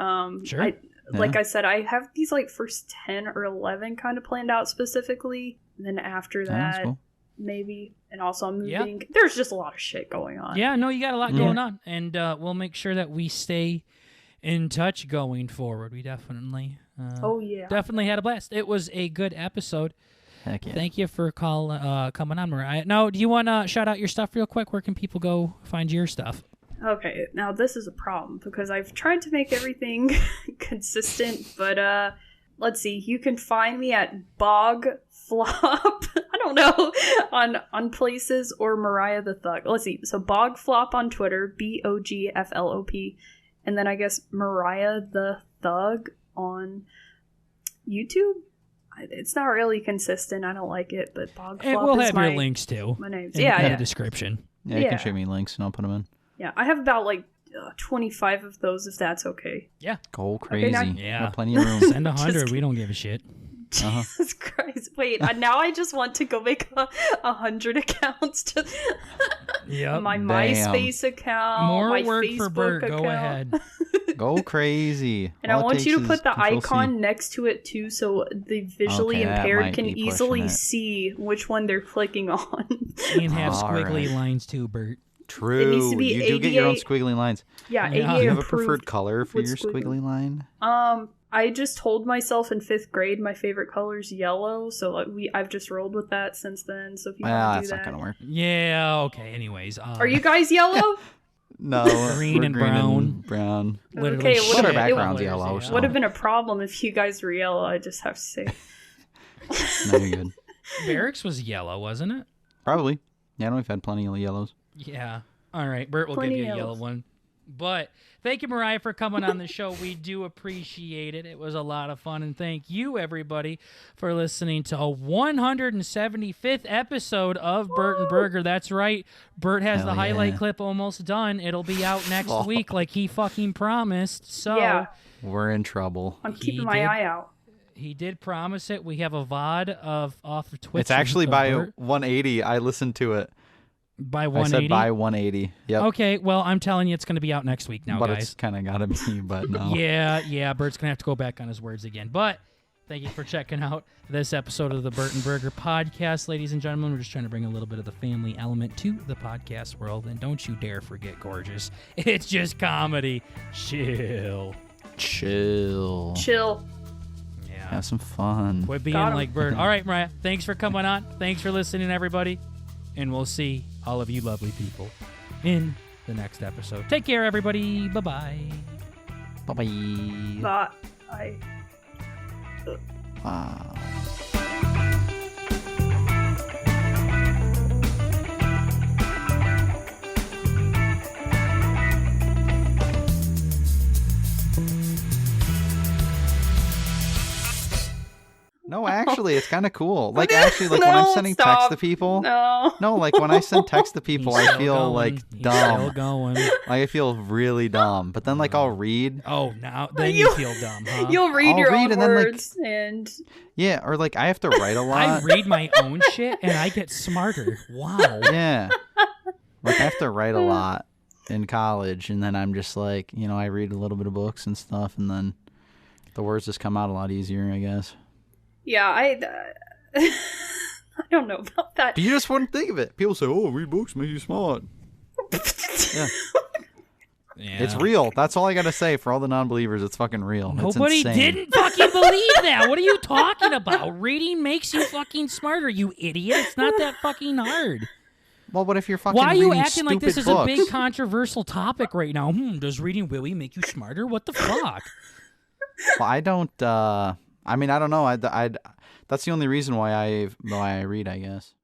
Sure. like I said, I have these like first 10 or 11 kind of planned out specifically. And then after That's that, cool. maybe. And also I'm Yeah. moving. There's just a lot of shit going on. Yeah, no, you got a lot going on, and we'll make sure that we stay in touch going forward. We definitely, Oh yeah. definitely had a blast. It was a good episode. Heck yeah. Thank you for coming on, Mariah. Now, do you want to shout out your stuff real quick? Where can people go find your stuff? Okay, now this is a problem because I've tried to make everything consistent, but let's see. You can find me at Bog Flop. I don't know, on places, or Mariah the Thug. Let's see. So Bog Flop on Twitter, BOGFLOP, and then I guess Mariah the Thug on YouTube. It's not really consistent. I don't like it, but Bog Flop And we'll is have my, your links too. my name. In, Yeah, in yeah. the description. Yeah, you Yeah. can show me links and I'll put them in. Yeah, I have about like 25 of those, if that's okay. Yeah. Go crazy. now- Yeah. Got plenty of room. Send 100. We don't give a shit. Jesus Christ! Wait, now I just want to go make 100 accounts to Yep. my Damn. MySpace account, More my work Facebook for Bert. account. Go ahead. Go crazy. And I All it want you to takes put is the Control C. icon next to it too, so the visually Okay, that impaired might can be pushing easily it. see which one they're clicking on. And have All squiggly right. lines too, Bert. True. It needs to be you do get your own 88 squiggly lines. Yeah, Yeah. ADA Do you have a approved preferred color for with your squiggly line? I just told myself in 5th grade my favorite color is yellow, so like I've just rolled with that since then. So if you Well, want to that's do not that, gonna work. Yeah. Okay. Anyways. are you guys yellow? No, Green we're and and brown. Literally Okay, what But our it- background's it yellow. yeah. So. Would have been a problem if you guys were yellow. I just have to say. No, you're good. Barracks was yellow, wasn't it? Probably. Yeah, I know we've had plenty of yellows. Yeah. All right. Bert will Plenty give you a of yellow yellows. one. But thank you, Mariah, for coming on the show. We do appreciate it. It was a lot of fun. And thank you, everybody, for listening to a 175th episode of Bert and Burger. That's right. Bert has Hell the highlight yeah. clip almost done. It'll be out next week like he fucking promised. So Yeah. We're in trouble. I'm keeping my eye out. He did promise it. We have a VOD off of Twitch. It's actually of by Bert. 180. I listened to it. By I 180? said by 180. Yep. Okay, well, I'm telling you it's going to be out next week now, but guys. it's kind of got to be, but no. Yeah, Bert's going to have to go back on his words again. But thank you for checking out this episode of the Bert and Burger podcast, ladies and gentlemen. We're just trying to bring a little bit of the family element to the podcast world. And don't you dare forget gorgeous. It's just comedy. Chill. Chill. Yeah. Have some fun. Quit being Got 'em. like Bert. All right, Mariah, thanks for coming on. Thanks for listening, everybody. And we'll see all of you lovely people in the next episode. Take care, everybody. Bye-bye. Bye-bye. Not. Wow. No, actually, it's kind of cool. Like, actually, like when I'm No, sending stop. text to people. No. No, like when I send text to people, He's I still feel going. like He's dumb. still going. Like I feel really dumb. But then like I'll read. Oh, now then you You- feel dumb, huh? You'll read I'll your read own and then, like- words and Yeah, or like I have to write a I lot. read my own shit and I get smarter. Wow. Yeah. Like I have to write a lot in college, and then I'm just like, I read a little bit of books and stuff, and then the words just come out a lot easier, I guess. yeah, I don't know about that. But you just wouldn't think of it. People say, "Oh, read books makes you smart." Yeah. Yeah. It's real. That's all I gotta say for all the non-believers. It's fucking real. Nobody it's insane. didn't fucking believe that. What are you talking about? Reading makes you fucking smarter, you idiot. It's not that fucking hard. Well, but if you're fucking Why are you reading acting like this stupid is books, a big controversial topic right now? Does reading really make you smarter? What the fuck? Well, I don't. I mean, I don't know. I that's the only reason why I read, I guess.